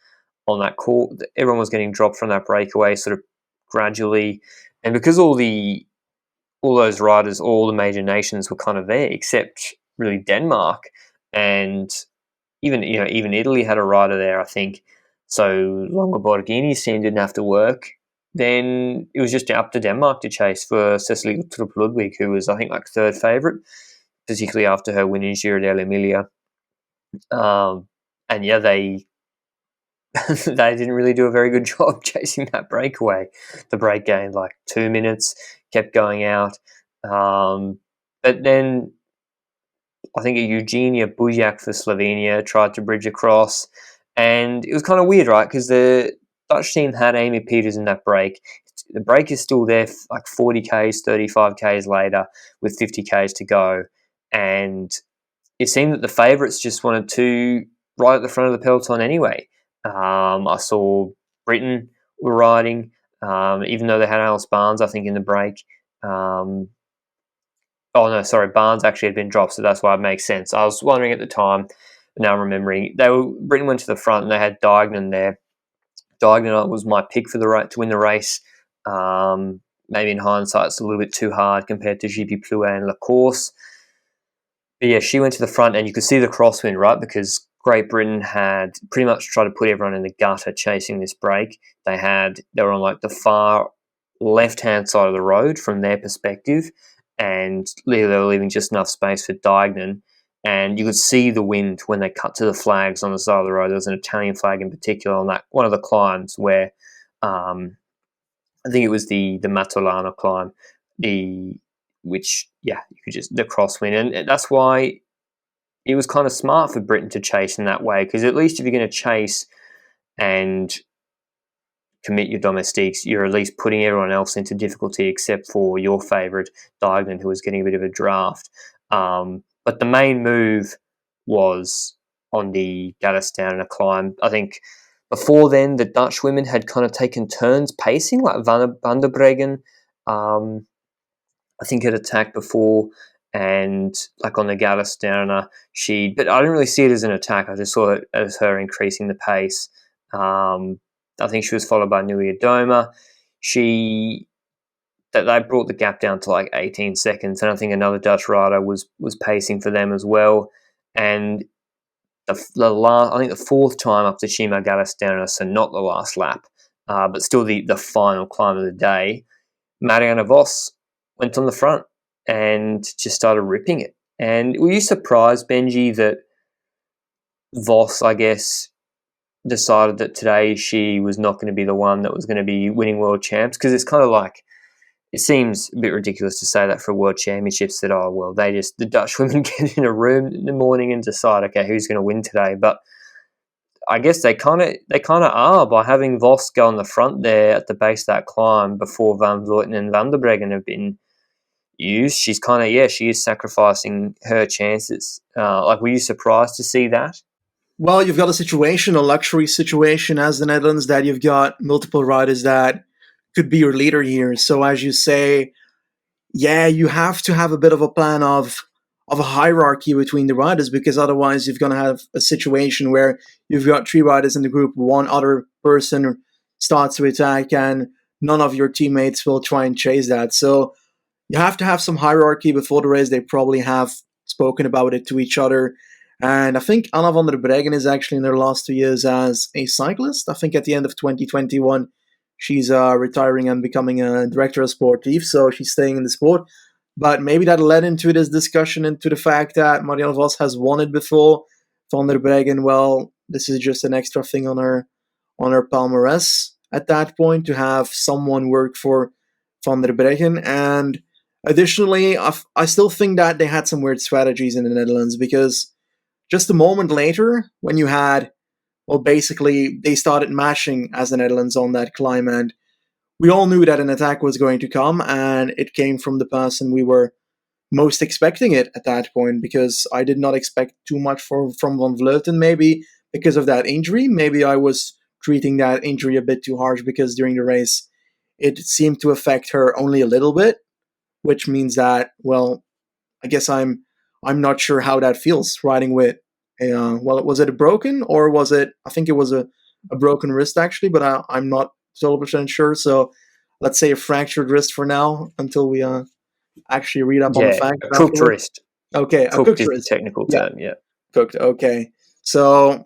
on that court. Everyone was getting dropped from that breakaway sort of gradually. And because all those riders, all the major nations were kind of there, except really Denmark, and even Italy had a rider there, I think. So Longa Borghini's team didn't have to work. Then it was just up to Denmark to chase for Cecilie Uttrup Ludwig, who was, I think, like third favourite, particularly after her win in Giro dell'Emilia. They they didn't really do a very good job chasing that breakaway. The break gained like 2 minutes, kept going out. But then I think Eugenia Bujak for Slovenia tried to bridge across, and it was kind of weird, right? Because the Dutch team had Amy Peters in that break. The break is still there like 40Ks, 35Ks later with 50Ks to go. And it seemed that the favourites just wanted to ride at the front of the peloton anyway. I saw Britain were riding, even though they had Alice Barnes, I think, in the break. Barnes actually had been dropped, so that's why it makes sense. I was wondering at the time, now I'm remembering, Britain went to the front and they had Diagnan there. Diagnan was my pick for to win the race. Maybe in hindsight, it's a little bit too hard compared to GP Plouet and La Course. But yeah, she went to the front, and you could see the crosswind, right? Because Great Britain had pretty much tried to put everyone in the gutter chasing this break. They were on like the far left-hand side of the road from their perspective, and they were leaving just enough space for Diagnan. And you could see the wind when they cut to the flags on the side of the road. There was an Italian flag in particular on that one of the climbs where I think it was the Matolana climb, the crosswind, and that's why it was kind of smart for Britain to chase in that way, because at least if you're going to chase and commit your domestiques, you're at least putting everyone else into difficulty except for your favourite, Diagnan, who was getting a bit of a draft. But the main move was on the Gaddesdown and a climb. I think before then, the Dutch women had kind of taken turns pacing, like Van der Breggen, I think, had attacked before, and like on the Gaddesdowner, but I didn't really see it as an attack. I just saw it as her increasing the pace. I think she was followed by Nui Adoma. They brought the gap down to like 18 seconds, and I think another Dutch rider was pacing for them as well. And I think the fourth time up the Chima Gaddesdowner, so not the last lap, but still the final climb of the day, Marianne Vos went on the front and just started ripping it. And were you surprised, Benji, that Vos, I guess, decided that today she was not going to be the one that was going to be winning world champs? Because it's kind of like, it seems a bit ridiculous to say that for world championships, that, the Dutch women get in a room in the morning and decide, okay, who's going to win today? But I guess they kind of are, by having Vos go on the front there at the base of that climb before Van Vleuten and Van der Breggen have been used. She's she is sacrificing her chances. Were you surprised to see that? Well, you've got a luxury situation as the Netherlands, that you've got multiple riders that could be your leader here. So as you say, yeah, you have to have a bit of a plan of a hierarchy between the riders, because otherwise you're going to have a situation where you've got 3 riders in the group, one other person starts to attack, and none of your teammates will try and chase that. So you have to have some hierarchy before the race. They probably have spoken about it to each other. And I think Anna van der Breggen is actually in her last 2 years as a cyclist. I think at the end of 2021, she's retiring and becoming a director of sportif, so she's staying in the sport. But maybe that led into this discussion, into the fact that Marianne Vos has won it before. Van der Breggen, well, this is just an extra thing on her palmarès at that point, to have someone work for Van der Breggen. And additionally, I still think that they had some weird strategies in the Netherlands, because just a moment later, when you had, well, basically they started mashing as the Netherlands on that climb, and we all knew that an attack was going to come, and it came from the person we were most expecting it at that point, because I did not expect too much from Van Vleuten, maybe because of that injury. Maybe I was treating that injury a bit too harsh, because during the race it seemed to affect her only a little bit, which means that, well, I guess I'm not sure how that feels, riding with well, was it a broken, or was it, I think it was a broken wrist actually, but I'm not 100% sure. So let's say a fractured wrist for now, until we actually read up on the Yeah, facts a cooked afterwards. wrist. Okay, a Cooked cooked is the wrist. technical Yeah, term, yeah. cooked. Okay. So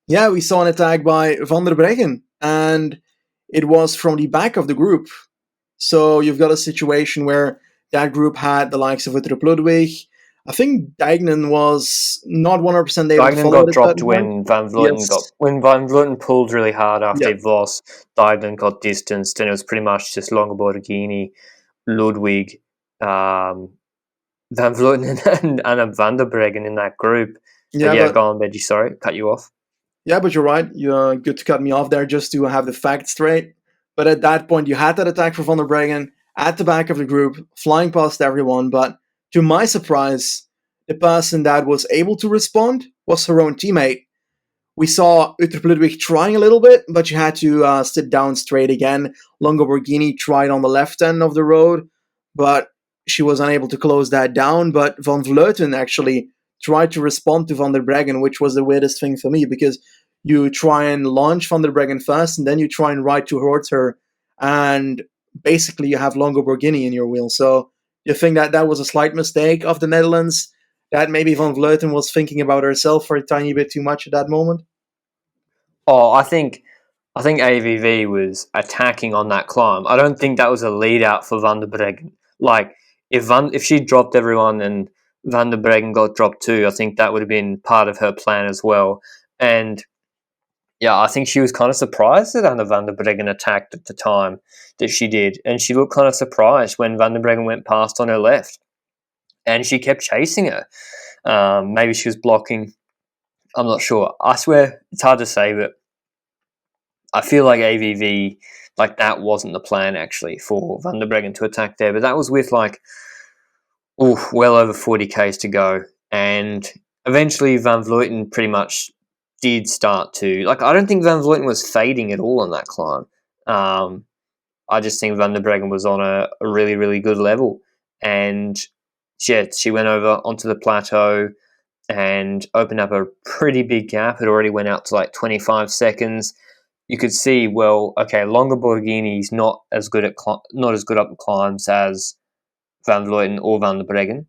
yeah, we saw an attack by Van der Breggen, and it was from the back of the group. So you've got a situation where that group had the likes of Uttrup Ludwig. I think Dijknen was not 100% able to Dijknen follow got at a dropped certain point. when Van Vleuten Yes. pulled really hard after Yeah. Vos. Dijknen got distanced, and it was pretty much just Longoborghini, Ludwig, Van Vleuten, and Anna van der Breggen in that group. But Yeah, yeah, but go on, Benji. Sorry, cut you off. yeah, but you're right. You're good to cut me off there, just to have the facts straight. But at that point, you had that attack for Van der Breggen at the back of the group, flying past everyone. But to my surprise, the person that was able to respond was her own teammate. We saw Uttrup Ludwig trying a little bit, but she had to sit down straight again. Longoborghini tried on the left end of the road, but she was unable to close that down. But Van Vleuten actually tried to respond to Van der Breggen, which was the weirdest thing for me, because you try and launch Van der Breggen first, and then you try and ride towards her, and basically you have Longoborghini in your wheel. So you think that that was a slight mistake of the Netherlands, that maybe Van Vleuten was thinking about herself for a tiny bit too much at that moment? Oh, I think AVV was attacking on that climb. I don't think that was a lead out for Van der Breggen. Like, if she dropped everyone and Van der Breggen got dropped too, I think that would have been part of her plan as well. And yeah, I think she was kind of surprised that Anna van der Breggen attacked at the time that she did. And she looked kind of surprised when Van der Breggen went past on her left. And she kept chasing her. Maybe she was blocking. I'm not sure. I swear, it's hard to say, but I feel like AVV, like that wasn't the plan actually for Van der Breggen to attack there. But that was with like, well over 40 Ks to go. And eventually Van Vleuten pretty much did start to, like, I don't think Van Vleuten was fading at all on that climb. I just think Van der Breggen was on a really, really good level. And yeah, she went over onto the plateau and opened up a pretty big gap. It already went out to like 25 seconds. You could see, well, okay, Longoborghini's not as good up the climbs as Van Vleuten or Van der Breggen.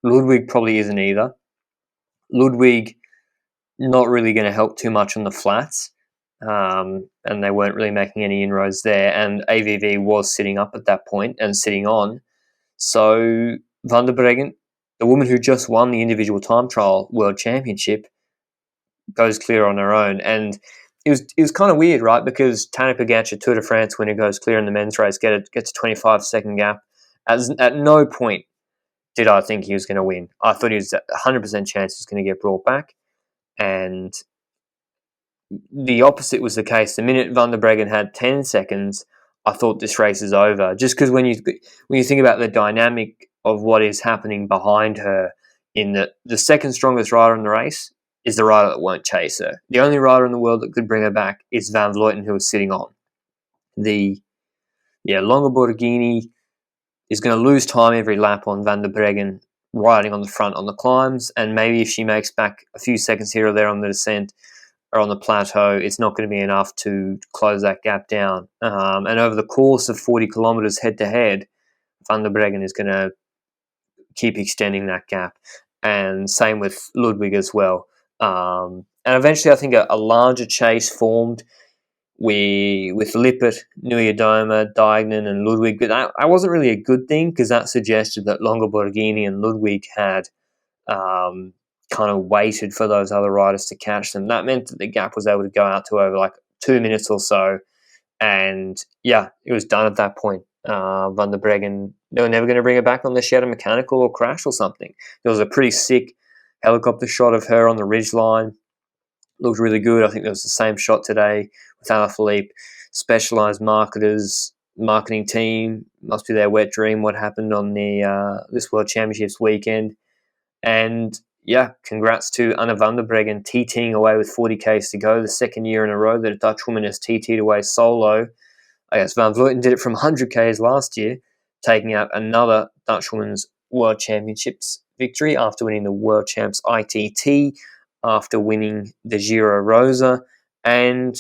Ludwig probably isn't either. Ludwig not really going to help too much on the flats, and they weren't really making any inroads there. And AVV was sitting up at that point and sitting on. So Van der Breggen, the woman who just won the individual time trial world championship, goes clear on her own. And it was kind of weird, right? Because Tadej Pogačar, Tour de France winner, goes clear in the men's race, gets a 25-second gap. At no point did I think he was going to win. I thought he was 100% chance he was going to get brought back. And the opposite was the case. The minute Van der Breggen had 10 seconds, I thought this race is over. Just because when you think about the dynamic of what is happening behind her, in the second strongest rider in the race is the rider that won't chase her. The only rider in the world that could bring her back is Van Vleuten, who was sitting on. The Longa Borghini is going to lose time every lap on Van der Breggen riding on the front on the climbs, and maybe if she makes back a few seconds here or there on the descent or on the plateau, it's not going to be enough to close that gap down. And over the course of 40 kilometres head-to-head, Van der Breggen is going to keep extending that gap, and same with Ludwig as well. And eventually I think a larger chase formed with Lippert, Nuyadoma, Diagnan, and Ludwig. But that wasn't really a good thing, because that suggested that Longa Borghini and Ludwig had kind of waited for those other riders to catch them. That meant that the gap was able to go out to over like 2 minutes or so. And yeah, it was done at that point. Van der Breggen, they were never going to bring her back unless she had a mechanical or crash or something. There was a pretty sick helicopter shot of her on the ridgeline. Looked really good. I think there was the same shot today with Alaphilippe. Specialized marketing team, must be their wet dream what happened on the this World Championships weekend. And yeah, congrats to Anna van der Breggen TTing away with 40Ks to go, the second year in a row that a Dutch woman has TT'd away solo. I guess Van Vleuten did it from 100Ks last year, taking out another Dutch women's World Championships victory after winning the World Champs ITT, after winning the Giro Rosa. And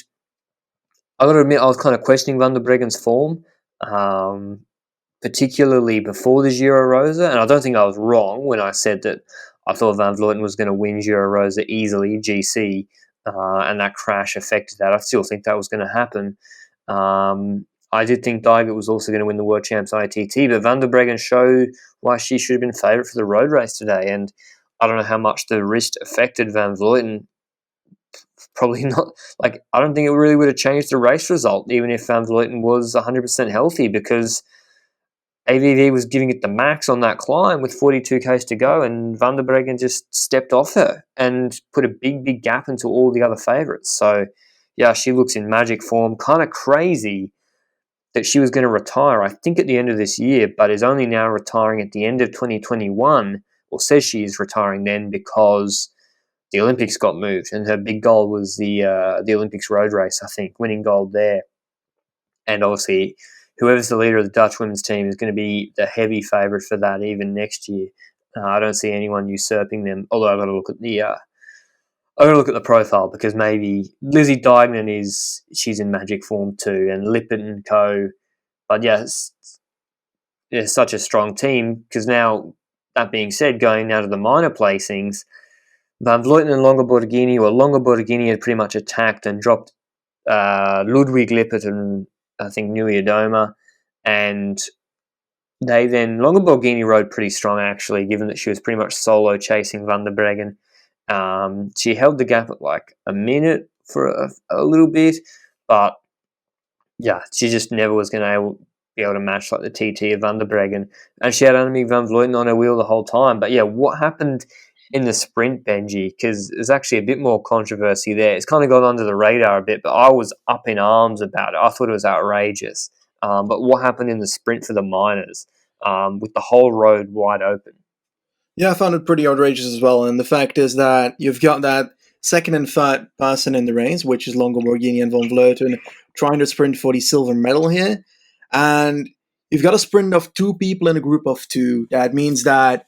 I got to admit, I was kind of questioning Van der Breggen's form, particularly before the Giro Rosa, and I don't think I was wrong when I said that I thought Van Vleuten was going to win Giro Rosa easily, GC, and that crash affected that. I still think that was going to happen. I did think Dijkert was also going to win the World Champs ITT, but Van der Breggen showed why she should have been favourite for the road race today, and I don't know how much the wrist affected Van Vleuten. Probably not. Like, I don't think it really would have changed the race result, even if Van Vleuten was 100% healthy, because AVV was giving it the max on that climb with 42Ks to go, and Van der Breggen just stepped off her and put a big, big gap into all the other favourites. So, yeah, she looks in magic form. Kind of crazy that she was going to retire, I think, at the end of this year, but is only now retiring at the end of 2021, or says she is retiring then, because the Olympics got moved, and her big goal was the Olympics road race, I think, winning gold there. And obviously, whoever's the leader of the Dutch women's team is going to be the heavy favourite for that even next year. I don't see anyone usurping them. Although I've got to look at the profile, because maybe Lizzie Deignan she's in magic form too, and Lippert and co. But yeah, it's such a strong team, because now, that being said, going now to the minor placings, Van Vleuten and Longa Borghini had pretty much attacked and dropped Ludwig, Lippert, and I think Nuyadoma, and Longa Borghini rode pretty strong, actually, given that she was pretty much solo chasing Van der Breggen. She held the gap at like a minute for a little bit, but yeah, she just never was going to be able to match like the TT of Van der Breggen, and she had Annemiek van Vleuten on her wheel the whole time. But yeah, what happened in the sprint, Benji? Because there's actually a bit more controversy there. It's kind of gone under the radar a bit, but I was up in arms about it. I thought it was outrageous. But what happened in the sprint for the minors, with the whole road wide open? Yeah, I found it pretty outrageous as well. And the fact is that you've got that second and third person in the race, which is Longa Borghini and Van Vleuten, trying to sprint for the silver medal here. And you've got a sprint of two people in a group of two. That means that,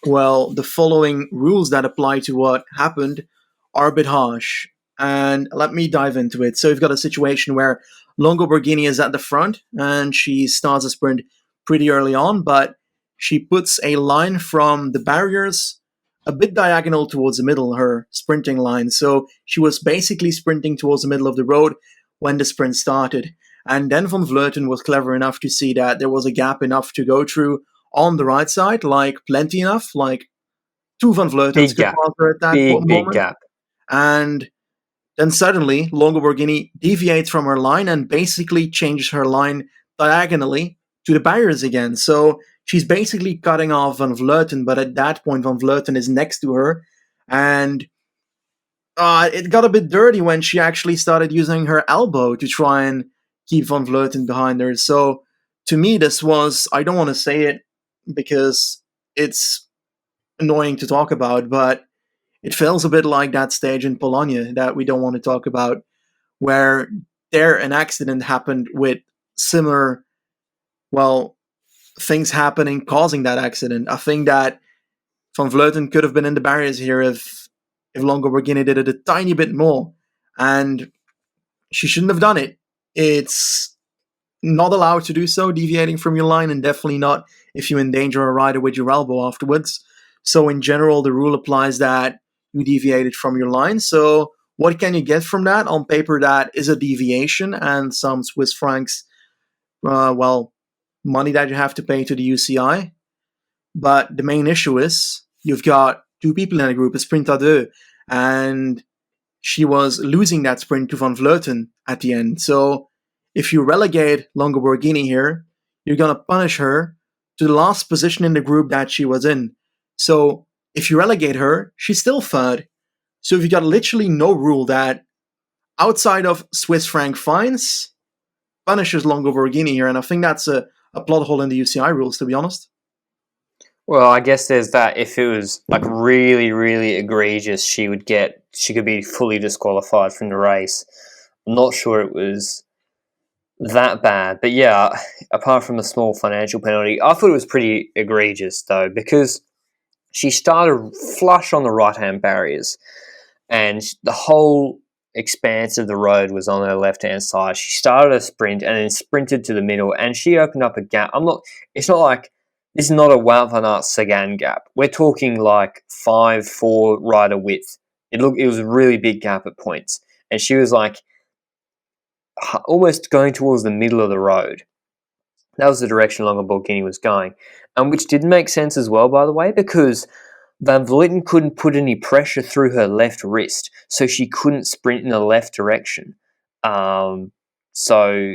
well, the following rules that apply to what happened are a bit harsh. And let me dive into it. So you've got a situation where Longa Borghini is at the front, and she starts a sprint pretty early on, but she puts a line from the barriers a bit diagonal towards the middle, her sprinting line. So she was basically sprinting towards the middle of the road when the sprint started. And then Van Vleuten was clever enough to see that there was a gap enough to go through on the right side, like plenty enough, like two Van Vleutens could pass her at that Big moment. gap. And then suddenly, Longa Borghini deviates from her line and basically changes her line diagonally to the barriers again. So she's basically cutting off Van Vleuten, but at that point, Van Vleuten is next to her. And it got a bit dirty when she actually started using her elbow to try and keep Van Vleuten behind her. So to me, this was, I don't want to say it because it's annoying to talk about, but it feels a bit like that stage in Bologna that we don't want to talk about, where there an accident happened with similar well, things happening causing that accident. I think that Van Vleuten could have been in the barriers here if Longoborghini did it a tiny bit more, and she shouldn't have done it. It's not allowed to do so, deviating from your line, and definitely not if you endanger a rider with your elbow afterwards. So in general, the rule applies that you deviated from your line. So what can you get from that? On paper, that is a deviation and some Swiss francs, money that you have to pay to the UCI. But the main issue is you've got two people in a group, a sprint à deux, and she was losing that sprint to Van Vleuten at the end. So if you relegate Longoborghini here, you're going to punish her to the last position in the group that she was in. So if you relegate her, she's still third. So you've got literally no rule that, outside of Swiss franc fines, punishes Longoborghini here. And I think that's a plot hole in the UCI rules, to be honest. Well, I guess there's that. If it was like really, really egregious, she could be fully disqualified from the race. I'm not sure it was that bad, but yeah, apart from a small financial penalty, I thought it was pretty egregious though, because she started flush on the right-hand barriers, and the whole expanse of the road was on her left-hand side. She started a sprint and then sprinted to the middle, and she opened up a gap. It's not like this is not a Wout van Aert Sagan gap. We're talking like 5-4 rider width. It was a really big gap at points, and she was like almost going towards the middle of the road. That was the direction Longoborghini was going, which didn't make sense as well, by the way, because Van Vleuten couldn't put any pressure through her left wrist, so she couldn't sprint in the left direction. So,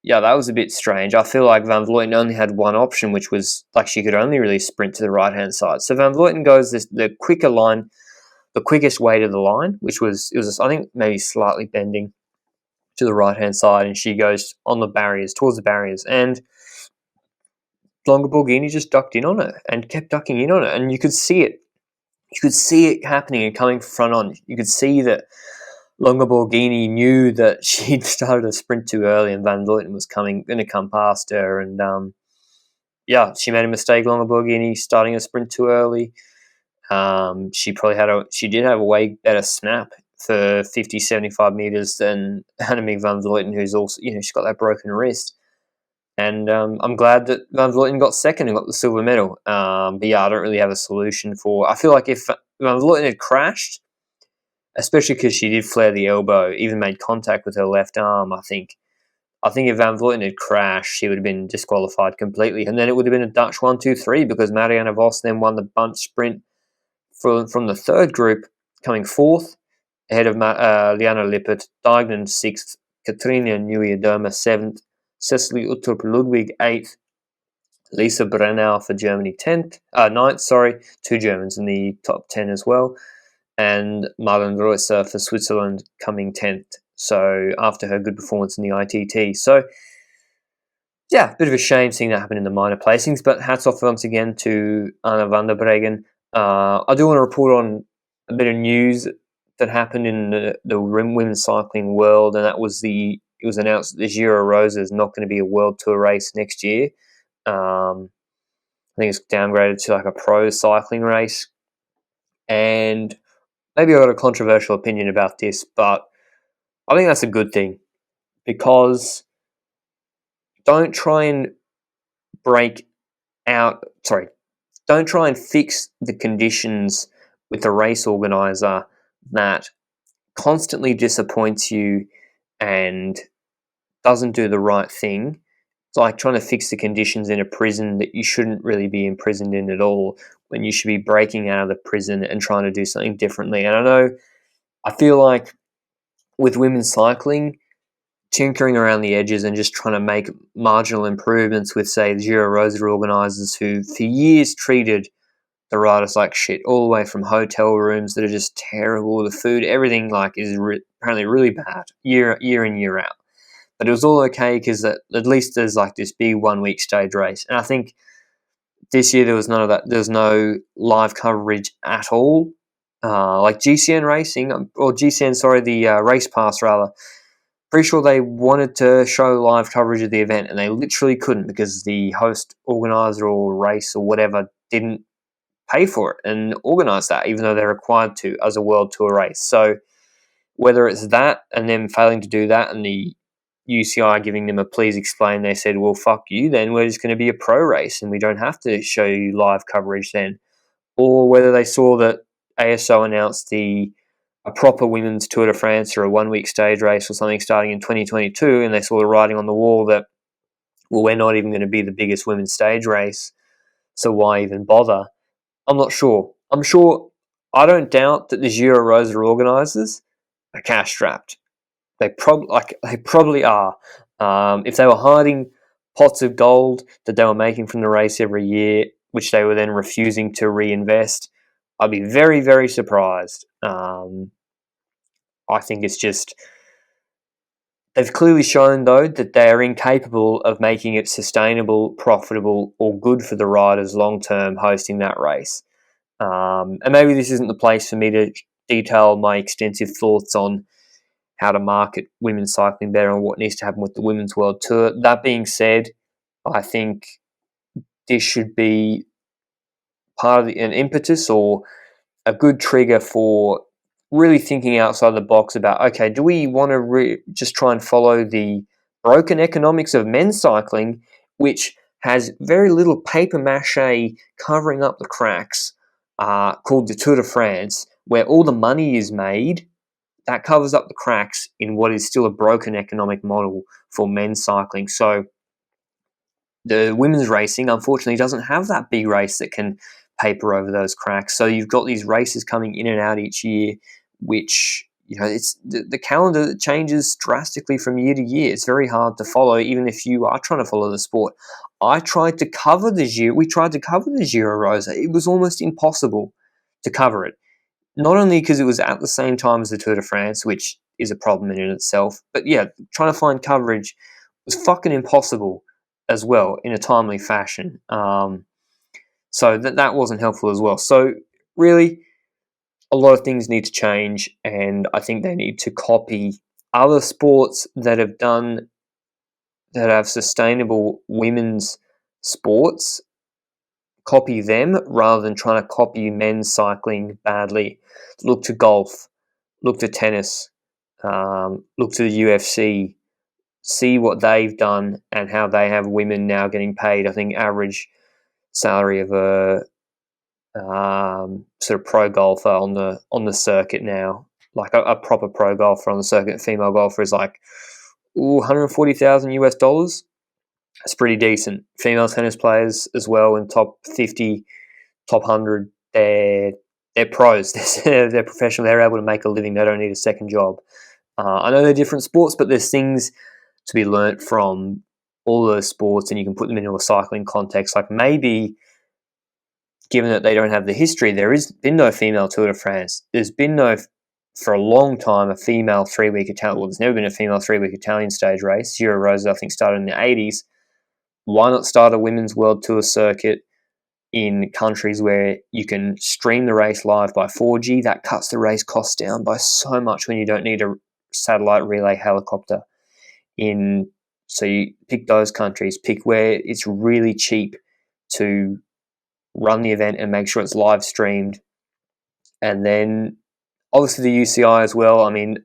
yeah, that was a bit strange. I feel like Van Vleuten only had one option, which was like she could only really sprint to the right-hand side. So Van Vleuten goes the quicker line, the quickest way to the line, which was I think maybe slightly bending to the right-hand side, and she goes on the barriers, towards the barriers, and Longoborghini just ducked in on it and kept ducking in on it, and you could see it. You could see it happening and coming front on. You could see that Longoborghini knew that she'd started a sprint too early and Van Vleuten was going to come past her, and she made a mistake. Longoborghini starting a sprint too early. She did have a way better snap for 50, 75 meters than Annemiek van Vleuten, who's also, she's got that broken wrist. And I'm glad that Van Vleuten got second and got the silver medal. But yeah, I don't really have a solution for. I feel like if Van Vleuten had crashed, especially because she did flare the elbow, even made contact with her left arm, I think if Van Vleuten had crashed, she would have been disqualified completely, and then it would have been a Dutch 1-2-3 because Marianne Vos then won the bunch sprint from the third group, coming fourth ahead of Liana Lippert, Dijkman sixth, Katrina Nieuwiedoma seventh, Cecily Uttrup Ludwig 8th, Lisa Brennau for Germany 9th, two Germans in the top 10 as well, and Marlon Reusser for Switzerland coming 10th, so after her good performance in the ITT. So, yeah, bit of a shame seeing that happen in the minor placings, but hats off once again to Anna van der Breggen. I do want to report on a bit of news that happened in the women's cycling world, and that was it was announced that the Giro Rosa is not going to be a World Tour race next year. I think it's downgraded to like a pro cycling race. And maybe I've got a controversial opinion about this, but I think that's a good thing, because don't try and fix the conditions with the race organizer that constantly disappoints you and doesn't do the right thing. It's like trying to fix the conditions in a prison that you shouldn't really be imprisoned in at all, when you should be breaking out of the prison and trying to do something differently. And I feel like with women's cycling, tinkering around the edges and just trying to make marginal improvements with, say, the Giro Rosa organisers who for years treated the riders like shit, all the way from hotel rooms that are just terrible, the food, everything is apparently really bad year in, year out. But it was all okay because at least there's like this big 1 week stage race. And I think this year there was none of that. There was no live coverage at all. Like GCN Racing, or GCN, sorry, the Race Pass rather, pretty sure they wanted to show live coverage of the event and they literally couldn't because the host organizer or race or whatever didn't pay for it and organize that, even though they're required to as a world tour race. So whether it's that and them failing to do that and the UCI giving them a please explain, they said, well, fuck you, then we're just going to be a pro race and we don't have to show you live coverage then. Or whether they saw that ASO announced a proper women's Tour de France or a 1 week stage race or something starting in 2022 and they saw the writing on the wall that, well, we're not even going to be the biggest women's stage race, so why even bother? I'm not sure. I don't doubt that the Giro Rosa organisers are cash strapped. They probably are. If they were hiding pots of gold that they were making from the race every year, which they were then refusing to reinvest, I'd be very, very surprised. I think it's just they've clearly shown, though, that they are incapable of making it sustainable, profitable, or good for the riders long term hosting that race. And maybe this isn't the place for me to detail my extensive thoughts on how to market women's cycling better and what needs to happen with the Women's World Tour. That being said, I think this should be part of an impetus or a good trigger for really thinking outside the box about, okay, do we want to just try and follow the broken economics of men's cycling, which has very little paper mache covering up the cracks, called the Tour de France, where all the money is made, that covers up the cracks in what is still a broken economic model for men's cycling. So the women's racing, unfortunately, doesn't have that big race that can paper over those cracks. So you've got these races coming in and out each year, which, it's the calendar changes drastically from year to year. It's very hard to follow, even if you are trying to follow the sport. We tried to cover the Giro Rosa. It was almost impossible to cover it. Not only because it was at the same time as the Tour de France, which is a problem in itself, but yeah, trying to find coverage was fucking impossible as well in a timely fashion. So that wasn't helpful as well. So really, a lot of things need to change, and I think they need to copy other sports that have sustainable women's sports. Copy them rather than trying to copy men's cycling badly. Look to golf, look to tennis, look to the UFC, see what they've done and how they have women now getting paid, I think, average salary of a sort of pro golfer on the circuit now. Like a proper pro golfer on the circuit, female golfer is like $140,000 US. That's pretty decent. Female tennis players as well in top 50, top 100, they're pros. They're professional. They're able to make a living. They don't need a second job. I know they're different sports, but there's things to be learnt from all those sports, and you can put them into a cycling context. Like maybe, given that they don't have the history, there has been no female Tour de France. There's been no, for a long time, a female 3-week Italian. Well, there's never been a female 3-week Italian stage race. Giro Rosa, I think, started in the 80s. Why not start a women's World Tour circuit in countries where you can stream the race live by 4G? That cuts the race costs down by so much when you don't need a satellite relay helicopter. So you pick those countries, pick where it's really cheap to run the event and make sure it's live streamed. And then obviously the UCI as well. I mean,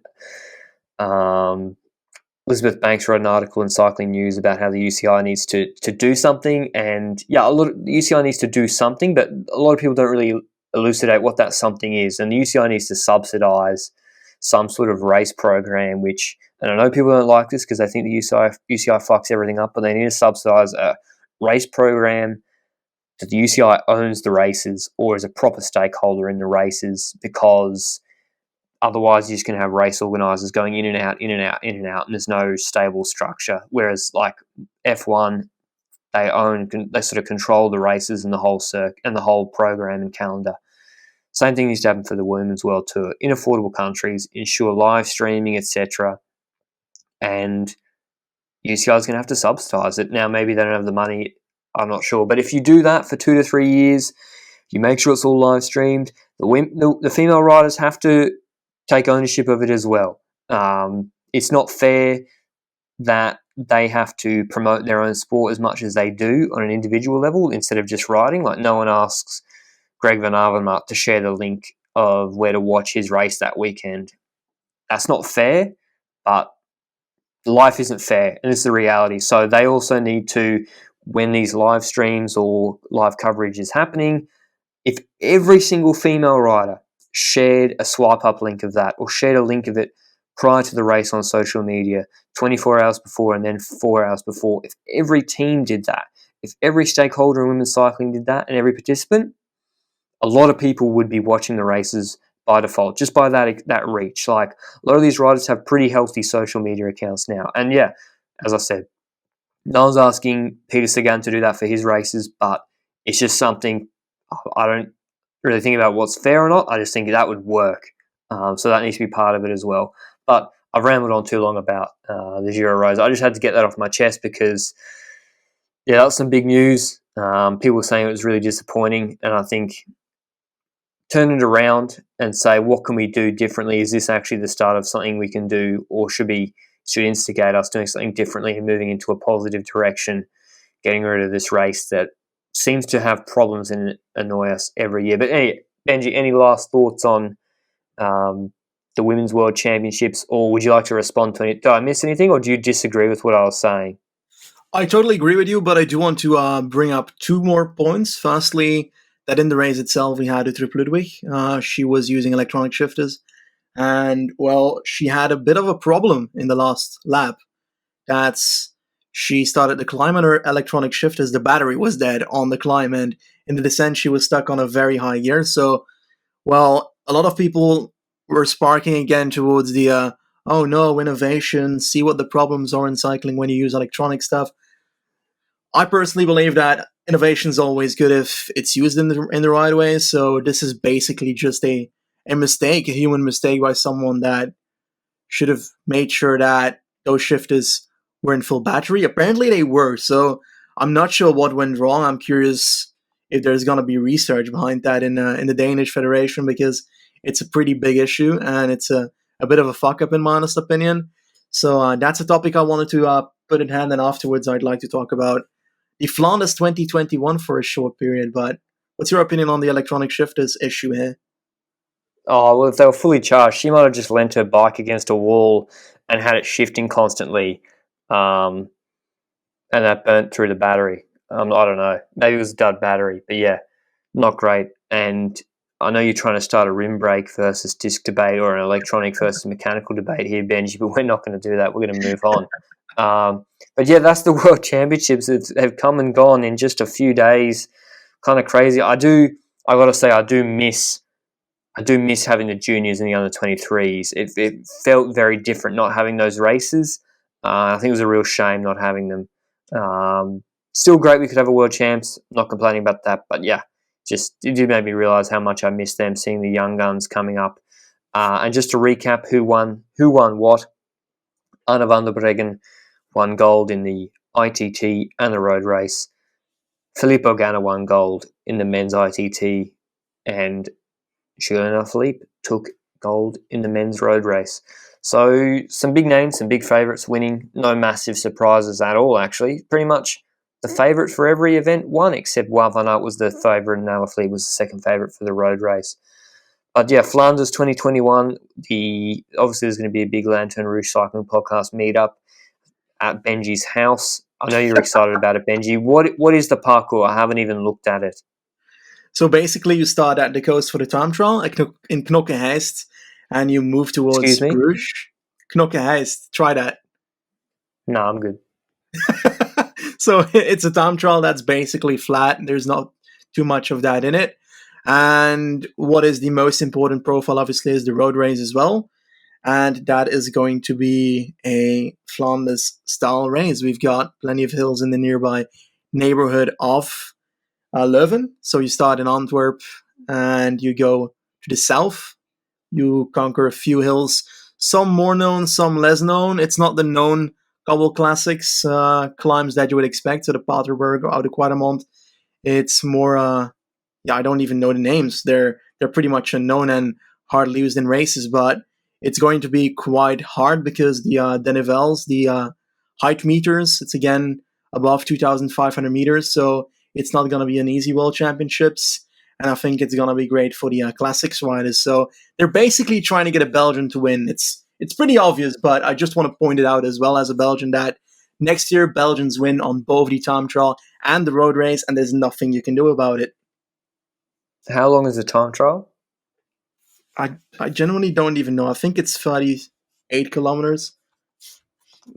Elizabeth Banks wrote an article in Cycling News about how the UCI needs to do something, and the UCI needs to do something, but a lot of people don't really elucidate what that something is. And the UCI needs to subsidise some sort of race program, and I know people don't like this because they think the UCI fucks everything up, but they need to subsidise a race program that the UCI owns the races or is a proper stakeholder in the races, because otherwise, you're just going to have race organisers going in and out, in and out, in and out, and there's no stable structure. Whereas, like F1, they sort of control the races and the whole and the whole program and calendar. Same thing needs to happen for the Women's World Tour in affordable countries. Ensure live streaming, etc. And UCI is going to have to subsidise it. Now, maybe they don't have the money. I'm not sure, but if you do that for 2 to 3 years, you make sure it's all live streamed. The female riders have to take ownership of it as well. it's not fair that they have to promote their own sport as much as they do on an individual level instead of just riding. Like, no one asks Greg Van Avermaet to share the link of where to watch his race that weekend. That's not fair, but life isn't fair, and it's the reality. So they also need to, when these live streams or live coverage is happening, if every single female rider shared a swipe up link of that or shared a link of it prior to the race on social media, 24 hours before and then 4 hours before, if every team did that, if every stakeholder in women's cycling did that and every participant, a lot of people would be watching the races by default, just by that reach. Like, a lot of these riders have pretty healthy social media accounts now. And yeah, as I said, no one's asking Peter Sagan to do that for his races, but it's just something I don't really think about what's fair or not. I just think that would work. So that needs to be part of it as well. But I've rambled on too long about the Giro Rose. I just had to get that off my chest because, yeah, that was some big news. People were saying it was really disappointing, and I think turn it around and say, what can we do differently? Is this actually the start of something we can do, or should instigate us doing something differently and moving into a positive direction, getting rid of this race that seems to have problems and annoy us every year? But anyway, Benji, any last thoughts on the Women's World Championships, or would you like to respond to it? Did I miss anything, or do you disagree with what I was saying? I totally agree with you, but I do want to bring up two more points. Firstly, that in the race itself, we had Uttrup Ludwig. She was using electronic shifters. And, well, she had a bit of a problem in the last lap. She started the climb on her electronic shifters. The battery was dead on the climb. And in the descent, she was stuck on a very high gear. So, well, a lot of people were sparking again towards the, oh no, innovation, see what the problems are in cycling when you use electronic stuff. I personally believe that innovation is always good if it's used in the right way. So this is basically just a mistake, a human mistake by someone that should have made sure that those shifters were in full battery. Apparently they were. So I'm not sure what went wrong. I'm curious if there's going to be research behind that in the Danish Federation, because it's a pretty big issue and it's a bit of a fuck up in my honest opinion. So that's a topic I wanted to put in hand, and afterwards I'd like to talk about the Flanders 2021 for a short period. But what's your opinion on the electronic shifters issue here? Oh, well, if they were fully charged, she might have just leant her bike against a wall and had it shifting constantly, and that burnt through the battery. I don't know. Maybe it was a dud battery, but yeah, not great. And I know you're trying to start a rim brake versus disc debate or an electronic versus mechanical debate here, Benji, but we're not going to do that. We're going to move on. But yeah, that's the World Championships. Have come and gone in just a few days. Kind of crazy. I got to say, I do miss having the juniors and the under 23s. It felt very different not having those races. I think it was a real shame not having them. Still great we could have a world champs. Not complaining about that, but yeah, it did make me realise how much I miss them, seeing the young guns coming up. And just to recap, who won what? Anna van der Breggen won gold in the ITT and the road race. Filippo Ganna won gold in the men's ITT, and Julien Alaphilippe took gold in the men's road race. So some big names, some big favourites winning. No massive surprises at all, actually. Pretty much the favourite for every event won, except Wout van Aert was the favourite and Alaphilippe was the second favourite for the road race. But yeah, Flanders 2021, obviously there's going to be a big Lanterne Rouge cycling podcast meetup at Benji's house. I know you're excited about it, Benji. What is the parcours? I haven't even looked at it. So basically, you start at the coast for the time trial in Knokke Heist, and you move towards Bruges. Knokke Heist, try that. No, I'm good. So it's a time trial that's basically flat. There's not too much of that in it. And what is the most important profile, obviously, is the road race as well. And that is going to be a Flanders-style race. We've got plenty of hills in the nearby neighborhood of Leuven. So you start in Antwerp and you go to the south. You conquer a few hills, some more known, some less known. It's not the known Cobble Classics climbs that you would expect, so the Paterberg or Oude Quademont. It's more, I don't even know the names. They're pretty much unknown and hardly used in races, but It's going to be quite hard because the denivelles, the height meters, it's again above 2,500 meters, so it's not going to be an easy World Championships. And I think it's going to be great for the classics riders. So they're basically trying to get a Belgian to win. It's pretty obvious, but I just want to point it out as well as a Belgian that next year Belgians win on both the time trial and the road race, and there's nothing you can do about it. How long is the time trial? I genuinely don't even know. I think it's 38 kilometers.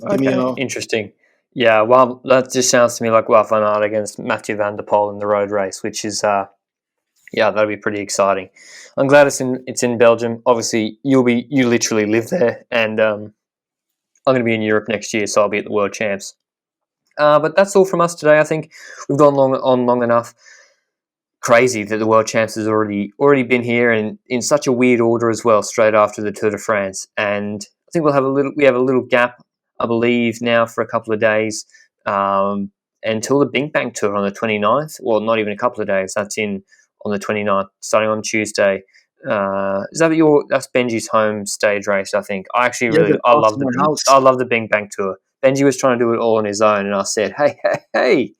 Okay, interesting. Yeah, well, that just sounds to me like Wout van Aert against Mathieu van der Poel in the road race, which is, that'll be pretty exciting. I'm glad it's in Belgium. Obviously, you literally live there, and I'm going to be in Europe next year, so I'll be at the World Champs. But that's all from us today. I think we've gone long enough. Crazy that the World Champs has already been here, and in such a weird order as well, straight after the Tour de France. And I think we have a little gap, I believe, now for a couple of days until the Bing Bang Tour on the 29th. Well, not even a couple of days. That's on the 29th, starting on Tuesday. That's Benji's home stage race, I think. I love the Bing Bang Tour. Benji was trying to do it all on his own, and I said, hey,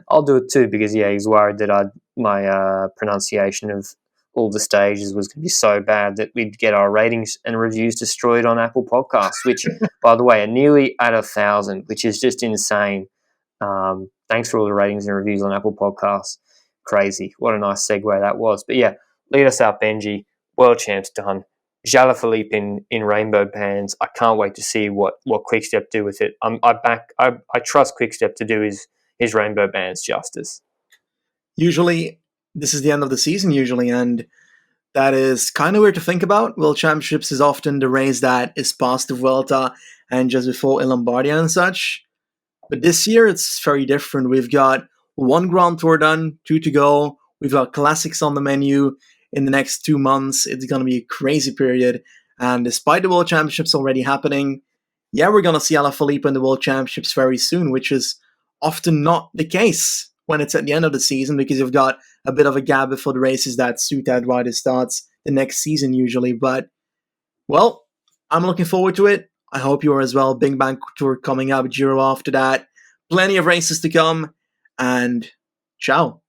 I'll do it too, because he's worried that my pronunciation of all the stages was going to be so bad that we'd get our ratings and reviews destroyed on Apple Podcasts, which, by the way, are nearly at 1,000, which is just insane. Thanks for all the ratings and reviews on Apple Podcasts. Crazy. What a nice segue that was. But yeah, lead us out, Benji. World Champs done. Philippe in rainbow bands. I can't wait to see what Quickstep do with it. I trust Quickstep to do his rainbow bands justice. Usually, this is the end of the season, and that is kind of weird to think about. World Championships is often the race that is past the Vuelta and just before Lombardia and such. But this year, it's very different. We've got one Grand Tour done, 2 to go. We've got classics on the menu in the next 2 months. It's going to be a crazy period. And despite the World Championships already happening, we're going to see Philippe in the World Championships very soon, which is often not the case when it's at the end of the season, because you've got a bit of a gap before the races that suit that rider starts the next season usually. But, well, I'm looking forward to it. I hope you are as well. Bing Bang Tour coming up, Giro after that. Plenty of races to come, and ciao.